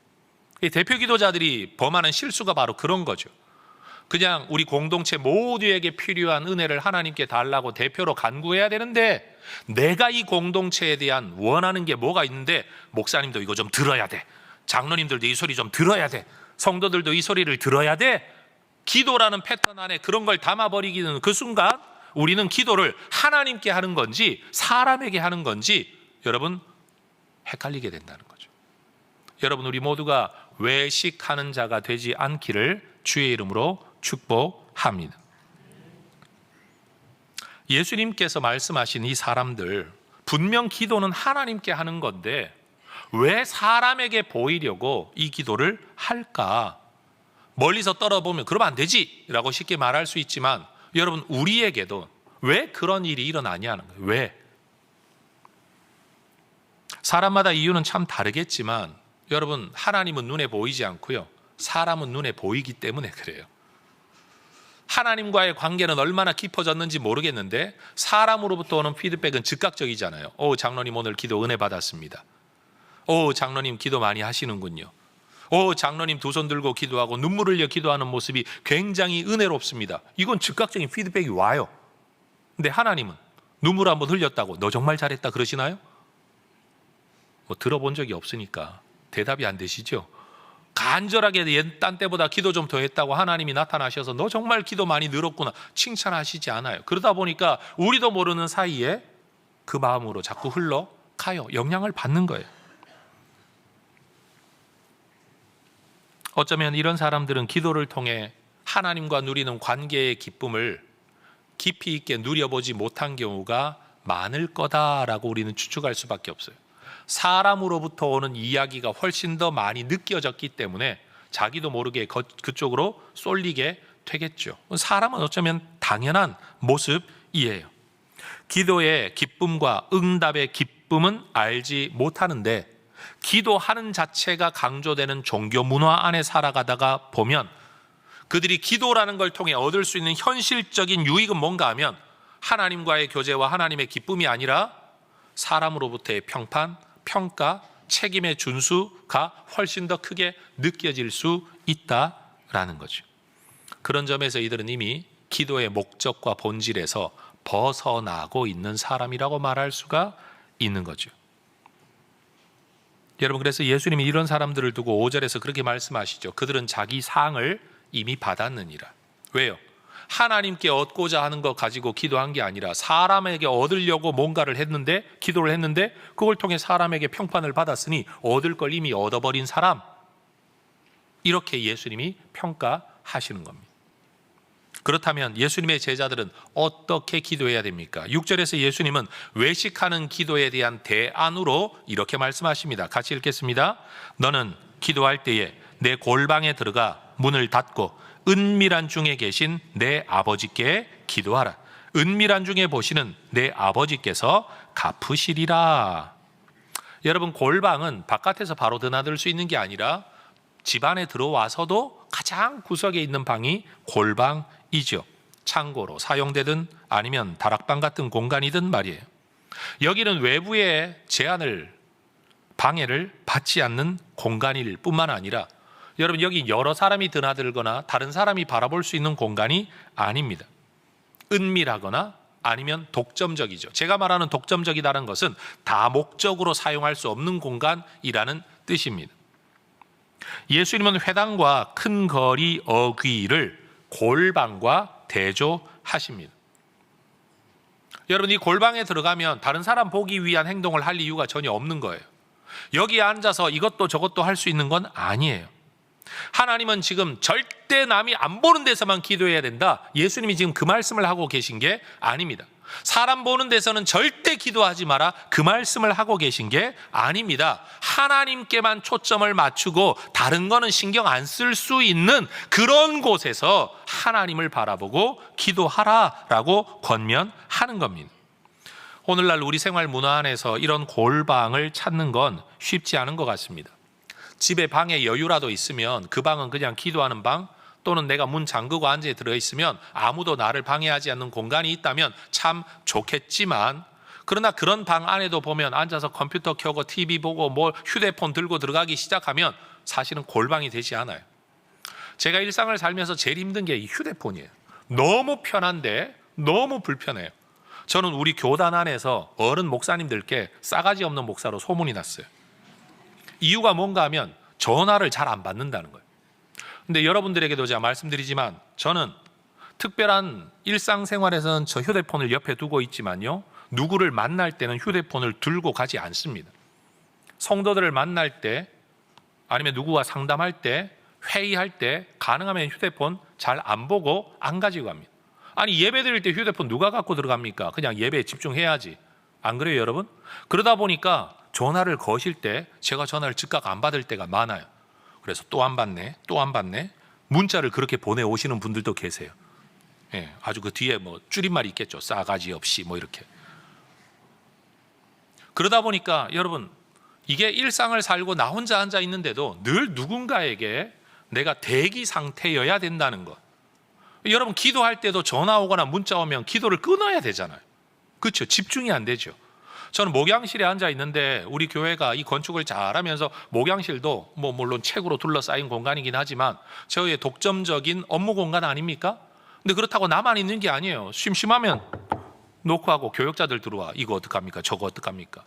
대표 기도자들이 범하는 실수가 바로 그런 거죠. 그냥 우리 공동체 모두에게 필요한 은혜를 하나님께 달라고 대표로 간구해야 되는데, 내가 이 공동체에 대한 원하는 게 뭐가 있는데, 목사님도 이거 좀 들어야 돼, 장로님들도 이 소리 좀 들어야 돼, 성도들도 이 소리를 들어야 돼. 기도라는 패턴 안에 그런 걸 담아버리기는 그 순간 우리는 기도를 하나님께 하는 건지 사람에게 하는 건지 여러분 헷갈리게 된다는 거죠. 여러분, 우리 모두가 외식하는 자가 되지 않기를 주의 이름으로 축복합니다. 예수님께서 말씀하신 이 사람들, 분명 기도는 하나님께 하는 건데 왜 사람에게 보이려고 이 기도를 할까? 멀리서 떨어보면 그러면 안 되지 라고 쉽게 말할 수 있지만, 여러분, 우리에게도 왜 그런 일이 일어나냐는 거예요. 왜? 사람마다 이유는 참 다르겠지만 여러분, 하나님은 눈에 보이지 않고요, 사람은 눈에 보이기 때문에 그래요. 하나님과의 관계는 얼마나 깊어졌는지 모르겠는데 사람으로부터 오는 피드백은 즉각적이잖아요. 오, 장로님 오늘 기도 은혜 받았습니다. 오, 장로님 기도 많이 하시는군요. 오, 장로님 두 손 들고 기도하고 눈물 흘려 기도하는 모습이 굉장히 은혜롭습니다. 이건 즉각적인 피드백이 와요. 근데 하나님은 눈물 한번 흘렸다고 너 정말 잘했다 그러시나요? 뭐 들어본 적이 없으니까 대답이 안 되시죠? 간절하게 옛딴 때보다 기도 좀 더 했다고 하나님이 나타나셔서 너 정말 기도 많이 늘었구나 칭찬하시지 않아요. 그러다 보니까 우리도 모르는 사이에 그 마음으로 자꾸 흘러가요. 영향을 받는 거예요. 어쩌면 이런 사람들은 기도를 통해 하나님과 누리는 관계의 기쁨을 깊이 있게 누려보지 못한 경우가 많을 거다라고 우리는 추측할 수밖에 없어요. 사람으로부터 오는 이야기가 훨씬 더 많이 느껴졌기 때문에 자기도 모르게 그쪽으로 쏠리게 되겠죠. 사람은 어쩌면 당연한 모습이에요. 기도의 기쁨과 응답의 기쁨은 알지 못하는데 기도하는 자체가 강조되는 종교 문화 안에 살아가다가 보면 그들이 기도라는 걸 통해 얻을 수 있는 현실적인 유익은 뭔가 하면 하나님과의 교제와 하나님의 기쁨이 아니라 사람으로부터의 평판, 평가, 책임의 준수가 훨씬 더 크게 느껴질 수 있다라는 거죠. 그런 점에서 이들은 이미 기도의 목적과 본질에서 벗어나고 있는 사람이라고 말할 수가 있는 거죠. 여러분, 그래서 예수님이 이런 사람들을 두고 5절에서 그렇게 말씀하시죠. 그들은 자기 상을 이미 받았느니라. 왜요? 하나님께 얻고자 하는 것 가지고 기도한 게 아니라 사람에게 얻으려고 뭔가를 했는데, 기도를 했는데 그걸 통해 사람에게 평판을 받았으니 얻을 걸 이미 얻어버린 사람, 이렇게 예수님이 평가하시는 겁니다. 그렇다면 예수님의 제자들은 어떻게 기도해야 됩니까? 6절에서 예수님은 외식하는 기도에 대한 대안으로 이렇게 말씀하십니다. 같이 읽겠습니다. 너는 기도할 때에 내 골방에 들어가 문을 닫고 은밀한 중에 계신 내 아버지께 기도하라. 은밀한 중에 보시는 내 아버지께서 갚으시리라. 여러분, 골방은 바깥에서 바로 드나들 수 있는 게 아니라 집 안에 들어와서도 가장 구석에 있는 방이 골방이죠. 창고로 사용되든 아니면 다락방 같은 공간이든 말이에요. 여기는 외부의 제한을, 방해를 받지 않는 공간일 뿐만 아니라 여러분, 여기 여러 사람이 드나들거나 다른 사람이 바라볼 수 있는 공간이 아닙니다. 은밀하거나 아니면 독점적이죠. 제가 말하는 독점적이라는 것은 다목적으로 사용할 수 없는 공간이라는 뜻입니다. 예수님은 회당과 큰 거리 어귀를 골방과 대조하십니다. 여러분, 이 골방에 들어가면 다른 사람 보기 위한 행동을 할 이유가 전혀 없는 거예요. 여기에 앉아서 이것도 저것도 할 수 있는 건 아니에요. 하나님은 지금 절대 남이 안 보는 데서만 기도해야 된다, 예수님이 지금 그 말씀을 하고 계신 게 아닙니다. 사람 보는 데서는 절대 기도하지 마라, 그 말씀을 하고 계신 게 아닙니다. 하나님께만 초점을 맞추고 다른 거는 신경 안 쓸 수 있는 그런 곳에서 하나님을 바라보고 기도하라라고 권면하는 겁니다. 오늘날 우리 생활 문화 안에서 이런 골방을 찾는 건 쉽지 않은 것 같습니다. 집에 방에 여유라도 있으면 그 방은 그냥 기도하는 방, 또는 내가 문 잠그고 앉아 들어있으면 아무도 나를 방해하지 않는 공간이 있다면 참 좋겠지만, 그러나 그런 방 안에도 보면 앉아서 컴퓨터 켜고 TV 보고 뭐 휴대폰 들고 들어가기 시작하면 사실은 골방이 되지 않아요. 제가 일상을 살면서 제일 힘든 게 이 휴대폰이에요. 너무 편한데 너무 불편해요. 저는 우리 교단 안에서 어른 목사님들께 싸가지 없는 목사로 소문이 났어요. 이유가 뭔가 하면 전화를 잘 안 받는다는 거예요. 근데 여러분들에게도 제가 말씀드리지만 저는 특별한 일상생활에서는 저 휴대폰을 옆에 두고 있지만요, 누구를 만날 때는 휴대폰을 들고 가지 않습니다. 성도들을 만날 때 아니면 누구와 상담할 때, 회의할 때 가능하면 휴대폰 잘 안 보고 안 가지고 갑니다. 아니, 예배 드릴 때 휴대폰 누가 갖고 들어갑니까? 그냥 예배에 집중해야지. 안 그래요, 여러분? 그러다 보니까 전화를 거실 때 제가 전화를 즉각 안 받을 때가 많아요. 그래서 또 안 받네, 또 안 받네. 문자를 그렇게 보내오시는 분들도 계세요. 예, 아주 그 뒤에 뭐 줄임말이 있겠죠. 싸가지 없이 뭐 이렇게. 그러다 보니까 여러분, 이게 일상을 살고 나 혼자 앉아 있는데도 늘 누군가에게 내가 대기 상태여야 된다는 것. 여러분, 기도할 때도 전화 오거나 문자 오면 기도를 끊어야 되잖아요. 그렇죠? 집중이 안 되죠. 저는 목양실에 앉아 있는데 우리 교회가 이 건축을 잘하면서 목양실도 뭐 물론 책으로 둘러싸인 공간이긴 하지만 저희의 독점적인 업무 공간 아닙니까? 근데 그렇다고 나만 있는 게 아니에요. 심심하면 노크하고 교역자들 들어와. 이거 어떡합니까? 저거 어떡합니까?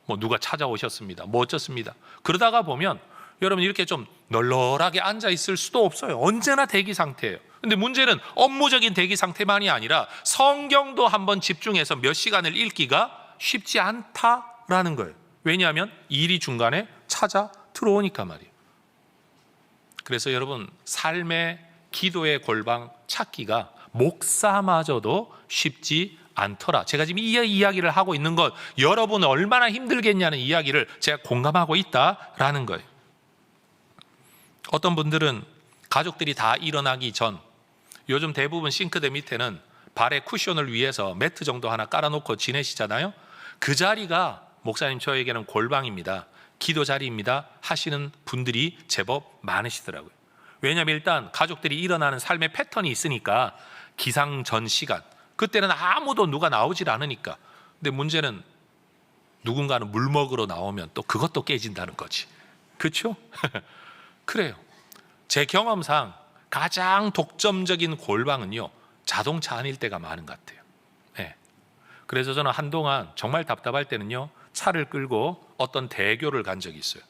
뭐 누가 찾아오셨습니다. 뭐 어쩌습니다. 그러다가 보면 여러분, 이렇게 좀 널널하게 앉아 있을 수도 없어요. 언제나 대기 상태예요. 근데 문제는 업무적인 대기 상태만이 아니라 성경도 한번 집중해서 몇 시간을 읽기가 쉽지 않다라는 거예요. 왜냐하면 일이 중간에 찾아 들어오니까 말이에요. 그래서 여러분, 삶의 기도의 골방 찾기가 목사마저도 쉽지 않더라. 제가 지금 이 이야기를 하고 있는 것, 여러분 얼마나 힘들겠냐는 이야기를 제가 공감하고 있다라는 거예요. 어떤 분들은 가족들이 다 일어나기 전, 요즘 대부분 싱크대 밑에는 발에 쿠션을 위해서 매트 정도 하나 깔아놓고 지내시잖아요. 그 자리가 목사님 저에게는 골방입니다, 기도 자리입니다 하시는 분들이 제법 많으시더라고요. 왜냐하면 일단 가족들이 일어나는 삶의 패턴이 있으니까, 기상 전 시간, 그때는 아무도 누가 나오질 않으니까. 근데 문제는 누군가는 물 먹으러 나오면 또 그것도 깨진다는 거지. 그렇죠? 그래요. 제 경험상 가장 독점적인 골방은요, 자동차 아닐 때가 많은 것 같아요. 네. 그래서 저는 한동안 정말 답답할 때는요, 차를 끌고 어떤 대교를 간 적이 있어요.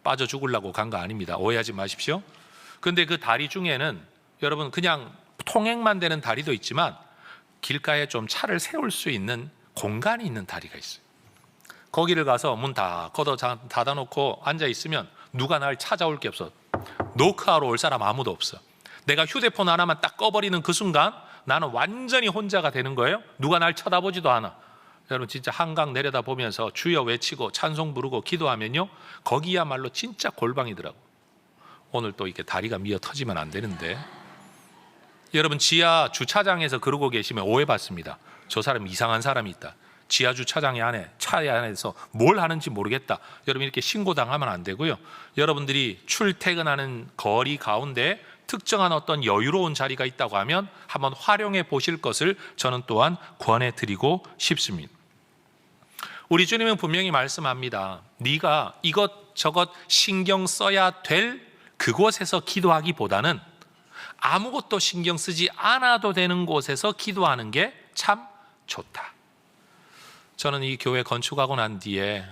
빠져 죽으려고 간 거 아닙니다, 오해하지 마십시오. 근데 그 다리 중에는 여러분 그냥 통행만 되는 다리도 있지만, 길가에 좀 차를 세울 수 있는 공간이 있는 다리가 있어요. 거기를 가서 문 다 걷어 닫아놓고 앉아있으면 누가 날 찾아올 게 없어. 노크하러 올 사람 아무도 없어. 내가 휴대폰 하나만 딱 꺼버리는 그 순간 나는 완전히 혼자가 되는 거예요. 누가 날 쳐다보지도 않아. 여러분 진짜 한강 내려다 보면서 주여 외치고 찬송 부르고 기도하면요, 거기야말로 진짜 골방이더라고. 오늘 또 이렇게 다리가 미어 터지면 안 되는데, 여러분 지하 주차장에서 그러고 계시면 오해받습니다. 저 사람 이상한 사람이 있다, 지하 주차장의 안에, 차의 안에서 뭘 하는지 모르겠다. 여러분 이렇게 신고당하면 안 되고요. 여러분들이 출퇴근하는 거리 가운데 특정한 어떤 여유로운 자리가 있다고 하면 한번 활용해 보실 것을 저는 또한 권해 드리고 싶습니다. 우리 주님은 분명히 말씀합니다. 네가 이것저것 신경 써야 될 그곳에서 기도하기보다는 아무것도 신경 쓰지 않아도 되는 곳에서 기도하는 게 참 좋다. 저는 이 교회 건축하고 난 뒤에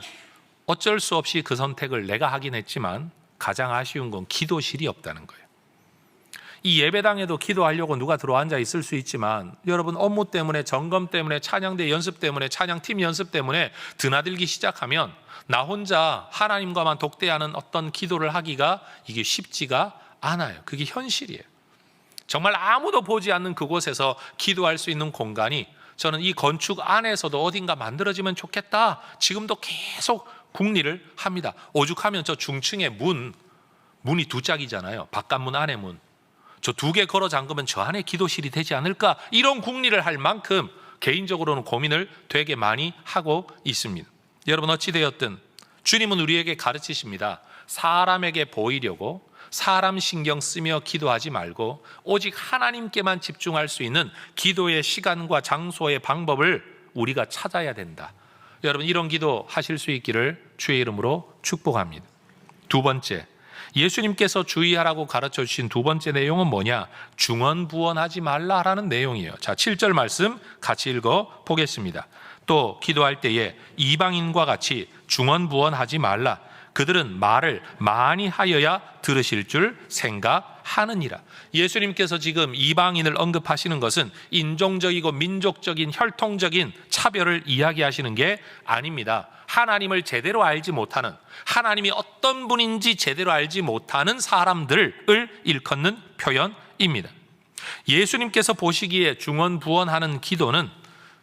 어쩔 수 없이 그 선택을 내가 하긴 했지만, 가장 아쉬운 건 기도실이 없다는 거예요. 이 예배당에도 기도하려고 누가 들어와 앉아 있을 수 있지만, 여러분 업무 때문에, 점검 때문에, 찬양대 연습 때문에, 찬양팀 연습 때문에 드나들기 시작하면 나 혼자 하나님과만 독대하는 어떤 기도를 하기가 이게 쉽지가 않아요. 그게 현실이에요. 정말 아무도 보지 않는 그곳에서 기도할 수 있는 공간이 저는 이 건축 안에서도 어딘가 만들어지면 좋겠다, 지금도 계속 궁리를 합니다. 오죽하면 저 중층에 문이 두 짝이잖아요. 바깥문, 안에문. 저 두 개 걸어 잠그면 저 안에 기도실이 되지 않을까, 이런 궁리를 할 만큼 개인적으로는 고민을 되게 많이 하고 있습니다. 여러분 어찌되었든 주님은 우리에게 가르치십니다. 사람에게 보이려고 사람 신경 쓰며 기도하지 말고 오직 하나님께만 집중할 수 있는 기도의 시간과 장소의 방법을 우리가 찾아야 된다. 여러분 이런 기도 하실 수 있기를 주의 이름으로 축복합니다. 두 번째, 예수님께서 주의하라고 가르쳐 주신 두 번째 내용은 뭐냐? 중언부언하지 말라라는 내용이에요. 자, 7절 말씀 같이 읽어 보겠습니다. 또 기도할 때에 이방인과 같이 중언부언하지 말라. 그들은 말을 많이 하여야 들으실 줄 생각하느니라. 예수님께서 지금 이방인을 언급하시는 것은 인종적이고 민족적인 혈통적인 차별을 이야기하시는 게 아닙니다. 하나님을 제대로 알지 못하는, 하나님이 어떤 분인지 제대로 알지 못하는 사람들을 일컫는 표현입니다. 예수님께서 보시기에 중언부언하는 기도는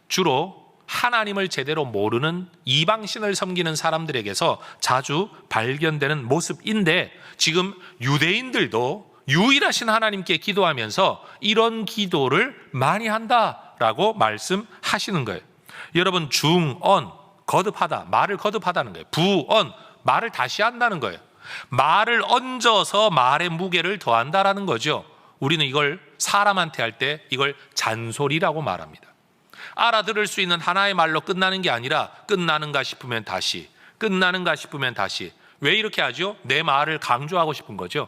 주로 하나님을 제대로 모르는 이방신을 섬기는 사람들에게서 자주 발견되는 모습인데, 지금 유대인들도 유일하신 하나님께 기도하면서 이런 기도를 많이 한다라고 말씀하시는 거예요. 여러분 중언, 거듭하다, 말을 거듭하다는 거예요. 부언, 말을 다시 한다는 거예요. 말을 얹어서 말의 무게를 더한다라는 거죠. 우리는 이걸 사람한테 할 때 이걸 잔소리라고 말합니다. 알아들을 수 있는 하나의 말로 끝나는 게 아니라 끝나는가 싶으면 다시, 끝나는가 싶으면 다시. 왜 이렇게 하죠? 내 말을 강조하고 싶은 거죠.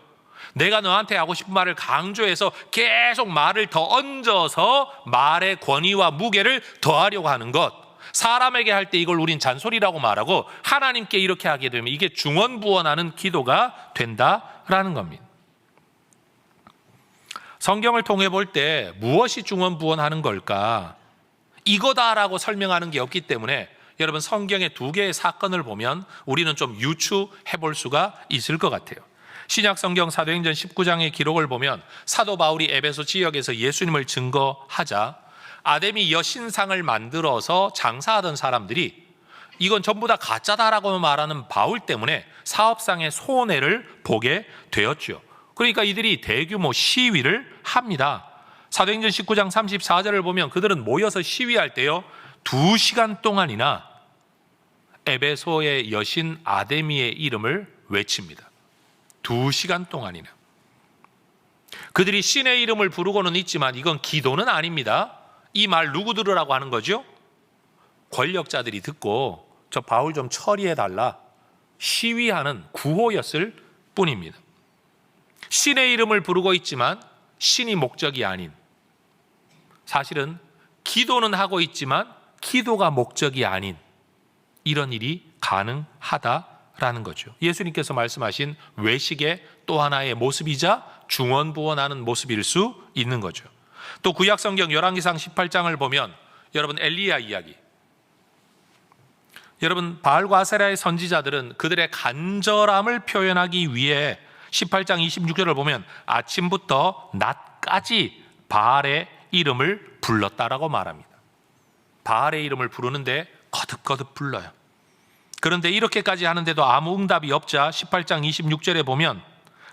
내가 너한테 하고 싶은 말을 강조해서 계속 말을 더 얹어서 말의 권위와 무게를 더하려고 하는 것. 사람에게 할 때 이걸 우린 잔소리라고 말하고, 하나님께 이렇게 하게 되면 이게 중언부언하는 기도가 된다라는 겁니다. 성경을 통해 볼 때 무엇이 중언부언하는 걸까? 이거다라고 설명하는 게 없기 때문에 여러분 성경의 두 개의 사건을 보면 우리는 좀 유추해 볼 수가 있을 것 같아요. 신약 성경 사도행전 19장의 기록을 보면 사도 바울이 에베소 지역에서 예수님을 증거하자 아데미 여신상을 만들어서 장사하던 사람들이 이건 전부 다 가짜다라고 말하는 바울 때문에 사업상의 손해를 보게 되었죠. 그러니까 이들이 대규모 시위를 합니다. 사도행전 19장 34절을 보면 그들은 모여서 시위할 때요 2시간 동안이나 에베소의 여신 아데미의 이름을 외칩니다. 2시간 동안이나. 그들이 신의 이름을 부르고는 있지만 이건 기도는 아닙니다. 이 말 누구 들으라고 하는 거죠? 권력자들이 듣고 저 바울 좀 처리해달라 시위하는 구호였을 뿐입니다. 신의 이름을 부르고 있지만 신이 목적이 아닌, 사실은 기도는 하고 있지만 기도가 목적이 아닌 이런 일이 가능하다라는 거죠. 예수님께서 말씀하신 외식의 또 하나의 모습이자 중언부언하는 모습일 수 있는 거죠. 또 구약성경 열왕기상 18장을 보면 여러분 엘리야 이야기, 여러분 바알과 아세라의 선지자들은 그들의 간절함을 표현하기 위해 18장 26절을 보면 아침부터 낮까지 바알의 이름을 불렀다라고 말합니다. 바알의 이름을 부르는데 거듭거듭 불러요. 그런데 이렇게까지 하는데도 아무 응답이 없자 18장 26절에 보면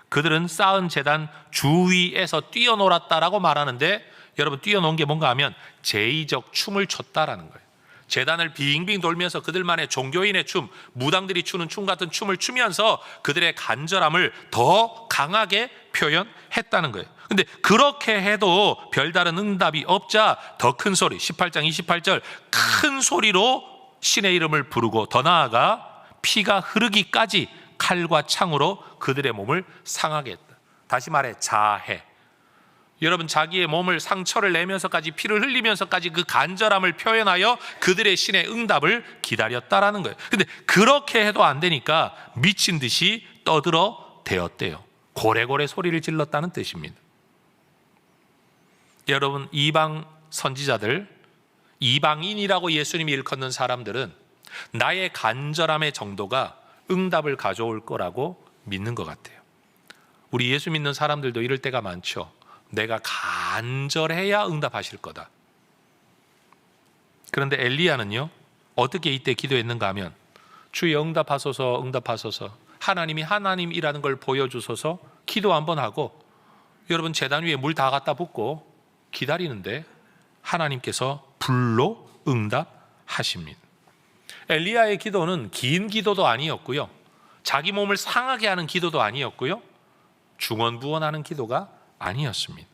그들은 쌓은 제단 주위에서 뛰어놀았다라고 말하는데, 여러분 뛰어논 게 뭔가 하면 제의적 춤을 췄다라는 거예요. 제단을 빙빙 돌면서 그들만의 종교인의 춤, 무당들이 추는 춤 같은 춤을 추면서 그들의 간절함을 더 강하게 표현했다는 거예요. 근데 그렇게 해도 별다른 응답이 없자 더 큰 소리, 18장 28절 큰 소리로 신의 이름을 부르고 더 나아가 피가 흐르기까지 칼과 창으로 그들의 몸을 상하게 했다. 다시 말해 자해. 여러분 자기의 몸을 상처를 내면서까지 피를 흘리면서까지 그 간절함을 표현하여 그들의 신의 응답을 기다렸다라는 거예요. 근데 그렇게 해도 안 되니까 미친 듯이 떠들어 대었대요. 고래고래 소리를 질렀다는 뜻입니다. 여러분 이방 선지자들, 이방인이라고 예수님이 일컫는 사람들은 나의 간절함의 정도가 응답을 가져올 거라고 믿는 것 같아요. 우리 예수 믿는 사람들도 이럴 때가 많죠. 내가 간절해야 응답하실 거다. 그런데 엘리야는요 어떻게 이때 기도했는가 하면 주여 응답하소서 응답하소서, 하나님이 하나님이라는 걸 보여주소서 기도 한번 하고 여러분 제단 위에 물 다 갖다 붓고 기다리는데 하나님께서 불로 응답하십니다. 엘리야의 기도는 긴 기도도 아니었고요, 자기 몸을 상하게 하는 기도도 아니었고요, 중언부언하는 기도가 아니었습니다.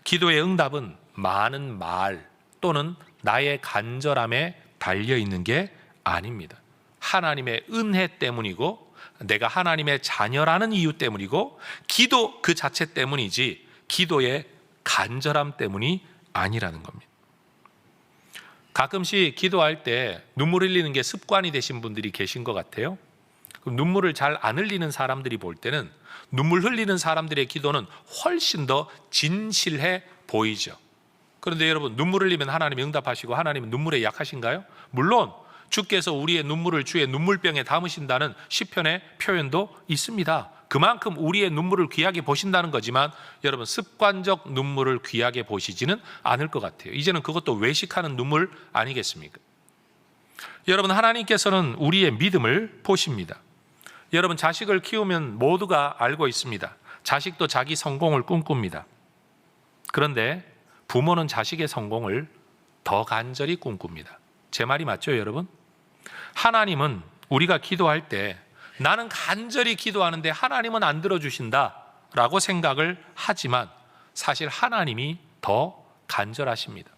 기도의 응답은 많은 말 또는 나의 간절함에 달려있는 게 아닙니다. 하나님의 은혜 때문이고 내가 하나님의 자녀라는 이유 때문이고 기도 그 자체 때문이지 기도의 간절함 때문이 아니라는 겁니다. 가끔씩 기도할 때 눈물 흘리는 게 습관이 되신 분들이 계신 것 같아요. 그럼 눈물을 잘 안 흘리는 사람들이 볼 때는 눈물 흘리는 사람들의 기도는 훨씬 더 진실해 보이죠. 그런데 여러분 눈물 흘리면 하나님이 응답하시고 하나님은 눈물에 약하신가요? 물론 주께서 우리의 눈물을 주의 눈물병에 담으신다는 시편의 표현도 있습니다. 그만큼 우리의 눈물을 귀하게 보신다는 거지만 여러분 습관적 눈물을 귀하게 보시지는 않을 것 같아요. 이제는 그것도 외식하는 눈물 아니겠습니까? 여러분 하나님께서는 우리의 믿음을 보십니다. 여러분 자식을 키우면 모두가 알고 있습니다. 자식도 자기 성공을 꿈꿉니다. 그런데 부모는 자식의 성공을 더 간절히 꿈꿉니다. 제 말이 맞죠 여러분? 하나님은 우리가 기도할 때 나는 간절히 기도하는데 하나님은 안 들어주신다 라고 생각을 하지만 사실 하나님이 더 간절하십니다.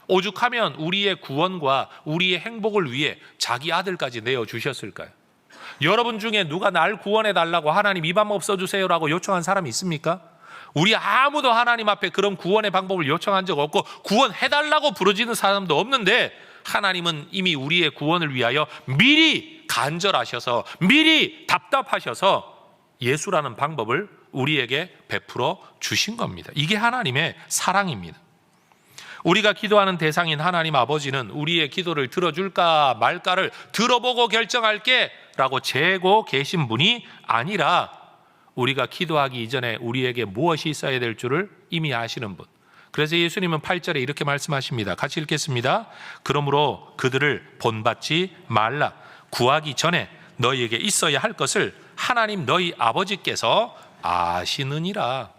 오죽하면 우리의 구원과 우리의 행복을 위해 자기 아들까지 내어주셨을까요? 여러분 중에 누가 날 구원해 달라고 하나님 이 방법 써주세요 라고 요청한 사람이 있습니까? 우리 아무도 하나님 앞에 그런 구원의 방법을 요청한 적 없고 구원해 달라고 부르짖는 사람도 없는데 하나님은 이미 우리의 구원을 위하여 미리 간절하셔서 미리 답답하셔서 예수라는 방법을 우리에게 베풀어 주신 겁니다. 이게 하나님의 사랑입니다. 우리가 기도하는 대상인 하나님 아버지는 우리의 기도를 들어줄까 말까를 들어보고 결정할게 라고 재고 계신 분이 아니라 우리가 기도하기 이전에 우리에게 무엇이 있어야 될 줄을 이미 아시는 분. 그래서 예수님은 8절에 이렇게 말씀하십니다. 같이 읽겠습니다. 그러므로 그들을 본받지 말라. 구하기 전에 너희에게 있어야 할 것을 하나님 너희 아버지께서 아시느니라.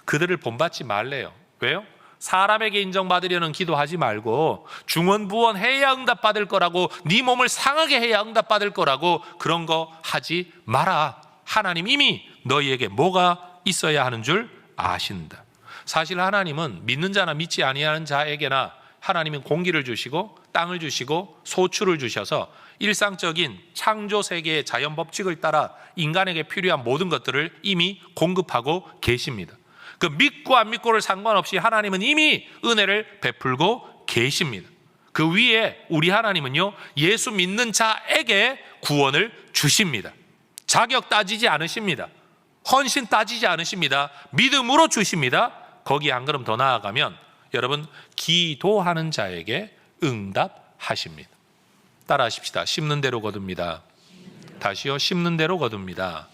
그들을 본받지 말래요. 왜요? 사람에게 인정받으려는 기도하지 말고 중언부언해야 응답받을 거라고, 네 몸을 상하게 해야 응답받을 거라고 그런 거 하지 마라. 하나님 이미 너희에게 뭐가 있어야 하는 줄 아신다. 사실 하나님은 믿는 자나 믿지 아니하는 자에게나 하나님은 공기를 주시고 땅을 주시고 소출을 주셔서 일상적인 창조 세계의 자연 법칙을 따라 인간에게 필요한 모든 것들을 이미 공급하고 계십니다. 그 믿고 안 믿고를 상관없이 하나님은 이미 은혜를 베풀고 계십니다. 그 위에 우리 하나님은요, 예수 믿는 자에게 구원을 주십니다. 자격 따지지 않으십니다. 헌신 따지지 않으십니다. 믿음으로 주십니다. 거기 한 걸음 더 나아가면 여러분, 기도하는 자에게 응답하십니다. 따라하십시다. 심는 대로 거둡니다. 다시요, 심는 대로 거둡니다.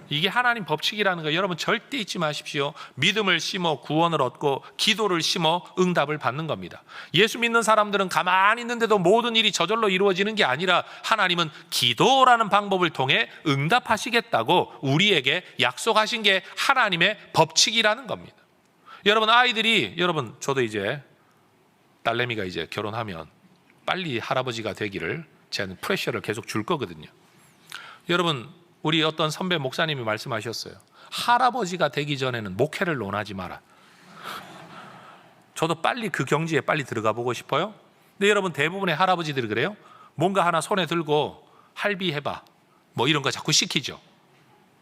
이게 하나님 법칙이라는 거 여러분 절대 잊지 마십시오. 믿음을 심어 구원을 얻고 기도를 심어 응답을 받는 겁니다. 예수 믿는 사람들은 가만히 있는데도 모든 일이 저절로 이루어지는 게 아니라 하나님은 기도라는 방법을 통해 응답하시겠다고 우리에게 약속하신 게 하나님의 법칙이라는 겁니다. 여러분, 아이들이, 여러분 저도 이제 딸내미가 이제 결혼하면 빨리 할아버지가 되기를 제가 프레셔를 계속 줄 거거든요. 여러분, 우리 어떤 선배 목사님이 말씀하셨어요. 할아버지가 되기 전에는 목회를 논하지 마라. 저도 빨리 그 경지에 빨리 들어가 보고 싶어요. 근데 여러분, 대부분의 할아버지들이 그래요. 뭔가 하나 손에 들고 할비해봐 뭐 이런 거 자꾸 시키죠.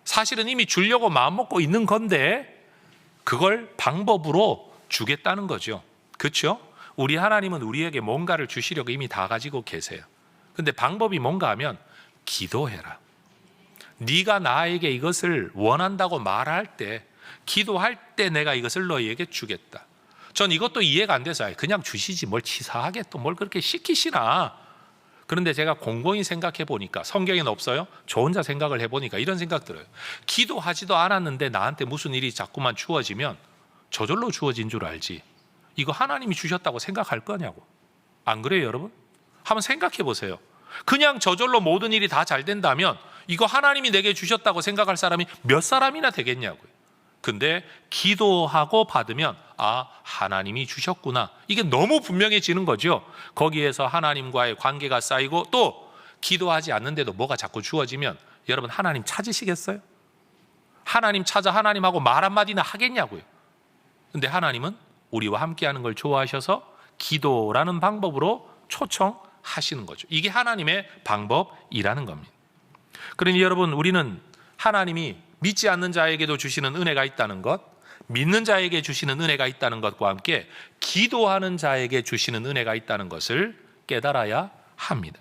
사실은 이미 주려고 마음먹고 있는 건데 그걸 방법으로 주겠다는 거죠. 그렇죠? 우리 하나님은 우리에게 뭔가를 주시려고 이미 다 가지고 계세요. 근데 방법이 뭔가 하면 기도해라. 네가 나에게 이것을 원한다고 말할 때, 기도할 때 내가 이것을 너희에게 주겠다. 전 이것도 이해가 안 돼서 그냥 주시지 뭘 치사하게 또 뭘 그렇게 시키시나. 그런데 제가 곰곰이 생각해 보니까, 성경에는 없어요? 저 혼자 생각을 해보니까 이런 생각 들어요. 기도하지도 않았는데 나한테 무슨 일이 자꾸만 주어지면 저절로 주어진 줄 알지, 이거 하나님이 주셨다고 생각할 거냐고. 안 그래요 여러분? 한번 생각해 보세요. 그냥 저절로 모든 일이 다 잘 된다면 이거 하나님이 내게 주셨다고 생각할 사람이 몇 사람이나 되겠냐고요. 근데 기도하고 받으면 아, 하나님이 주셨구나, 이게 너무 분명해지는 거죠. 거기에서 하나님과의 관계가 쌓이고, 또 기도하지 않는데도 뭐가 자꾸 주어지면 여러분, 하나님 찾으시겠어요? 하나님 찾아 하나님하고 말 한마디나 하겠냐고요. 근데 하나님은 우리와 함께하는 걸 좋아하셔서 기도라는 방법으로 초청하시는 거죠. 이게 하나님의 방법이라는 겁니다. 그러니 여러분, 우리는 하나님이 믿지 않는 자에게도 주시는 은혜가 있다는 것, 믿는 자에게 주시는 은혜가 있다는 것과 함께 기도하는 자에게 주시는 은혜가 있다는 것을 깨달아야 합니다.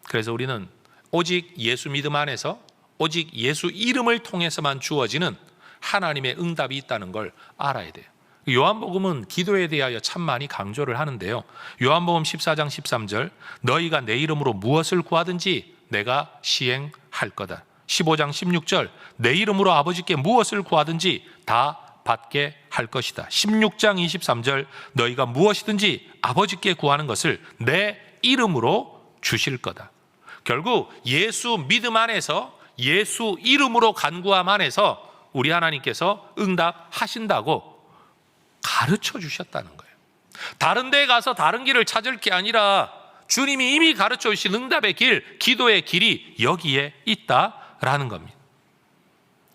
그래서 우리는 오직 예수 믿음 안에서, 오직 예수 이름을 통해서만 주어지는 하나님의 응답이 있다는 걸 알아야 돼요. 요한복음은 기도에 대하여 참 많이 강조를 하는데요. 요한복음 14장 13절, 너희가 내 이름으로 무엇을 구하든지 내가 시행할 거다. 15장 16절, 내 이름으로 아버지께 무엇을 구하든지 다 받게 할 것이다. 16장 23절, 너희가 무엇이든지 아버지께 구하는 것을 내 이름으로 주실 거다. 결국 예수 믿음 안에서, 예수 이름으로 간구함 안에서 우리 하나님께서 응답하신다고 가르쳐 주셨다는 거예요. 다른 데에 가서 다른 길을 찾을 게 아니라 주님이 이미 가르쳐 주신 응답의 길, 기도의 길이 여기에 있다라는 겁니다.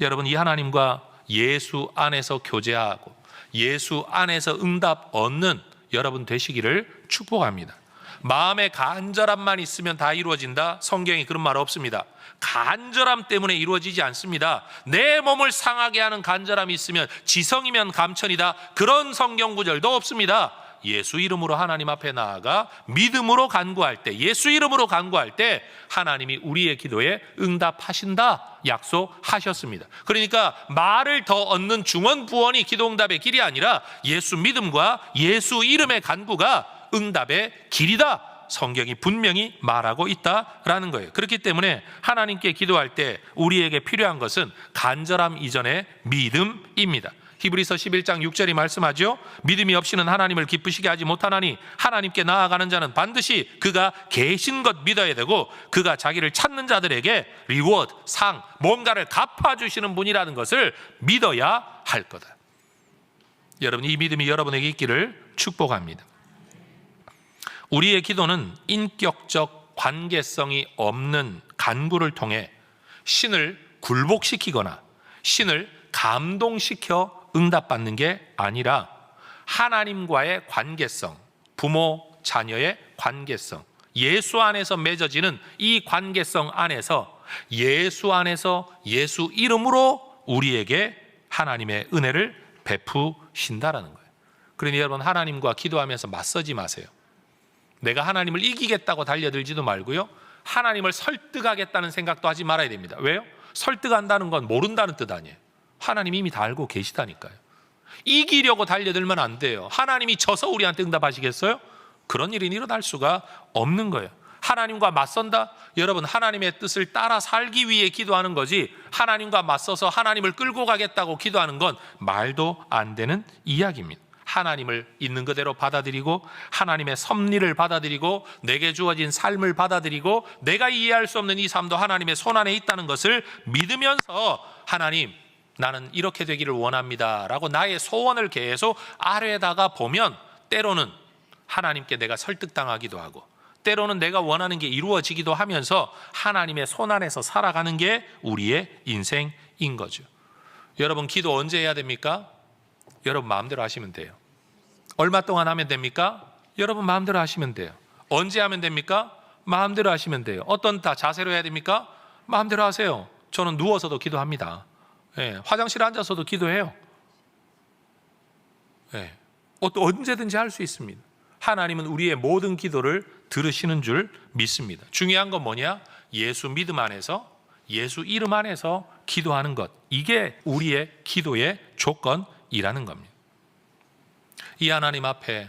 여러분, 이 하나님과 예수 안에서 교제하고 예수 안에서 응답 얻는 여러분 되시기를 축복합니다. 마음의 간절함만 있으면 다 이루어진다? 성경에 그런 말 없습니다. 간절함 때문에 이루어지지 않습니다. 내 몸을 상하게 하는 간절함이 있으면 지성이면 감천이다, 그런 성경 구절도 없습니다. 예수 이름으로 하나님 앞에 나아가 믿음으로 간구할 때, 예수 이름으로 간구할 때 하나님이 우리의 기도에 응답하신다 약속하셨습니다. 그러니까 말을 더 얻는 중언부언이 기도응답의 길이 아니라 예수 믿음과 예수 이름의 간구가 응답의 길이다, 성경이 분명히 말하고 있다라는 거예요. 그렇기 때문에 하나님께 기도할 때 우리에게 필요한 것은 간절함 이전의 믿음입니다. 히브리서 11장 6절이 말씀하죠. 믿음이 없이는 하나님을 기쁘시게 하지 못하나니 하나님께 나아가는 자는 반드시 그가 계신 것 믿어야 되고 그가 자기를 찾는 자들에게 리워드, 상, 뭔가를 갚아주시는 분이라는 것을 믿어야 할 거다. 여러분, 이 믿음이 여러분에게 있기를 축복합니다. 우리의 기도는 인격적 관계성이 없는 간구를 통해 신을 굴복시키거나 신을 감동시켜 응답받는 게 아니라 하나님과의 관계성, 부모, 자녀의 관계성, 예수 안에서 맺어지는 이 관계성 안에서 예수 안에서 예수 이름으로 우리에게 하나님의 은혜를 베푸신다라는 거예요. 그러니 여러분, 하나님과 기도하면서 맞서지 마세요. 내가 하나님을 이기겠다고 달려들지도 말고요, 하나님을 설득하겠다는 생각도 하지 말아야 됩니다. 왜요? 설득한다는 건 모른다는 뜻 아니에요. 하나님이 이미 다 알고 계시다니까요. 이기려고 달려들면 안 돼요. 하나님이 져서 우리한테 응답하시겠어요? 그런 일이 일어날 수가 없는 거예요. 하나님과 맞선다? 여러분, 하나님의 뜻을 따라 살기 위해 기도하는 거지, 하나님과 맞서서 하나님을 끌고 가겠다고 기도하는 건 말도 안 되는 이야기입니다. 하나님을 있는 그대로 받아들이고 하나님의 섭리를 받아들이고 내게 주어진 삶을 받아들이고 내가 이해할 수 없는 이 삶도 하나님의 손안에 있다는 것을 믿으면서 하나님, 나는 이렇게 되기를 원합니다 라고 나의 소원을 계속 아래에다가 보면 때로는 하나님께 내가 설득당하기도 하고 때로는 내가 원하는 게 이루어지기도 하면서 하나님의 손안에서 살아가는 게 우리의 인생인 거죠. 여러분, 기도 언제 해야 됩니까? 여러분 마음대로 하시면 돼요. 얼마 동안 하면 됩니까? 여러분 마음대로 하시면 돼요. 언제 하면 됩니까? 마음대로 하시면 돼요. 어떤 자세로 해야 됩니까? 마음대로 하세요. 저는 누워서도 기도합니다. 화장실에 앉아서도 기도해요. 언제든지 할 수 있습니다. 하나님은 우리의 모든 기도를 들으시는 줄 믿습니다. 중요한 건 뭐냐? 예수 믿음 안에서, 예수 이름 안에서 기도하는 것, 이게 우리의 기도의 조건이라는 겁니다. 이 하나님 앞에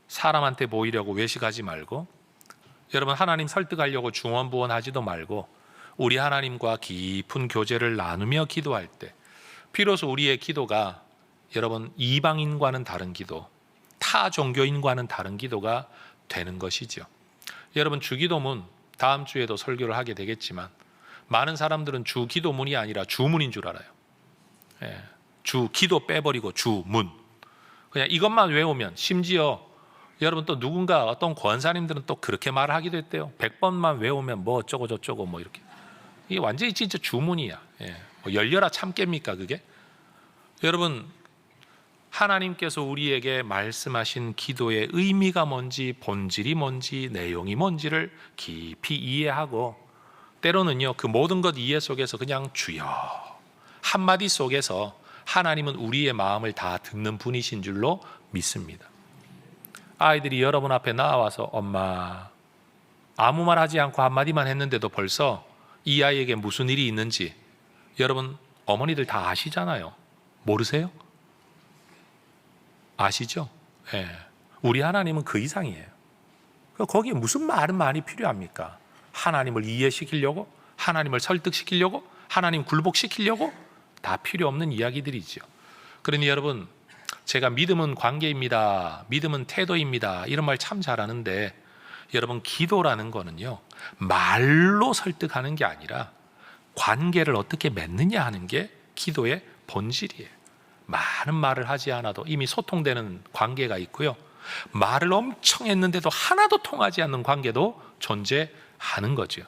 사람한테 보이려고 외식하지 말고, 여러분 하나님 설득하려고 중언부언하지도 말고, 우리 하나님과 깊은 교제를 나누며 기도할 때 비로소 우리의 기도가 여러분 이방인과는 다른 기도, 타 종교인과는 다른 기도가 되는 것이죠. 여러분, 주기도문 다음 주에도 설교를 하게 되겠지만 많은 사람들은 주기도문이 아니라 주문인 줄 알아요. 주 기도 빼버리고 주문, 그냥 이것만 외우면, 심지어 여러분 또 누군가 어떤 권사님들은 또 그렇게 말을 하기도 했대요. 100번만 외우면 뭐 어쩌고 저쩌고 뭐 이렇게. 이게 완전히 진짜 주문이야. 뭐 열려라 참깨입니까 그게? 여러분, 하나님께서 우리에게 말씀하신 기도의 의미가 뭔지, 본질이 뭔지, 내용이 뭔지를 깊이 이해하고, 때로는요 그 모든 것 이해 속에서 그냥 주여 한마디 속에서 하나님은 우리의 마음을 다 듣는 분이신 줄로 믿습니다. 아이들이 여러분 앞에 나와서 엄마, 아무 말 하지 않고 한마디만 했는데도 벌써 이 아이에게 무슨 일이 있는지 여러분 어머니들 다 아시잖아요. 모르세요? 아시죠? 우리 하나님은 그 이상이에요. 거기에 무슨 말은 많이 필요합니까? 하나님을 이해시키려고, 하나님을 설득시키려고, 하나님 굴복시키려고, 다 필요 없는 이야기들이죠. 그러니 여러분, 제가 믿음은 관계입니다, 믿음은 태도입니다 이런 말 참 잘하는데, 여러분 기도라는 거는요 말로 설득하는 게 아니라 관계를 어떻게 맺느냐 하는 게 기도의 본질이에요. 많은 말을 하지 않아도 이미 소통되는 관계가 있고요, 말을 엄청 했는데도 하나도 통하지 않는 관계도 존재하는 거죠.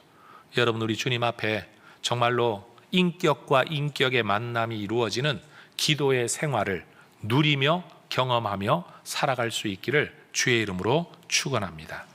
여러분, 우리 주님 앞에 정말로 인격과 인격의 만남이 이루어지는 기도의 생활을 누리며 경험하며 살아갈 수 있기를 주의 이름으로 축원합니다.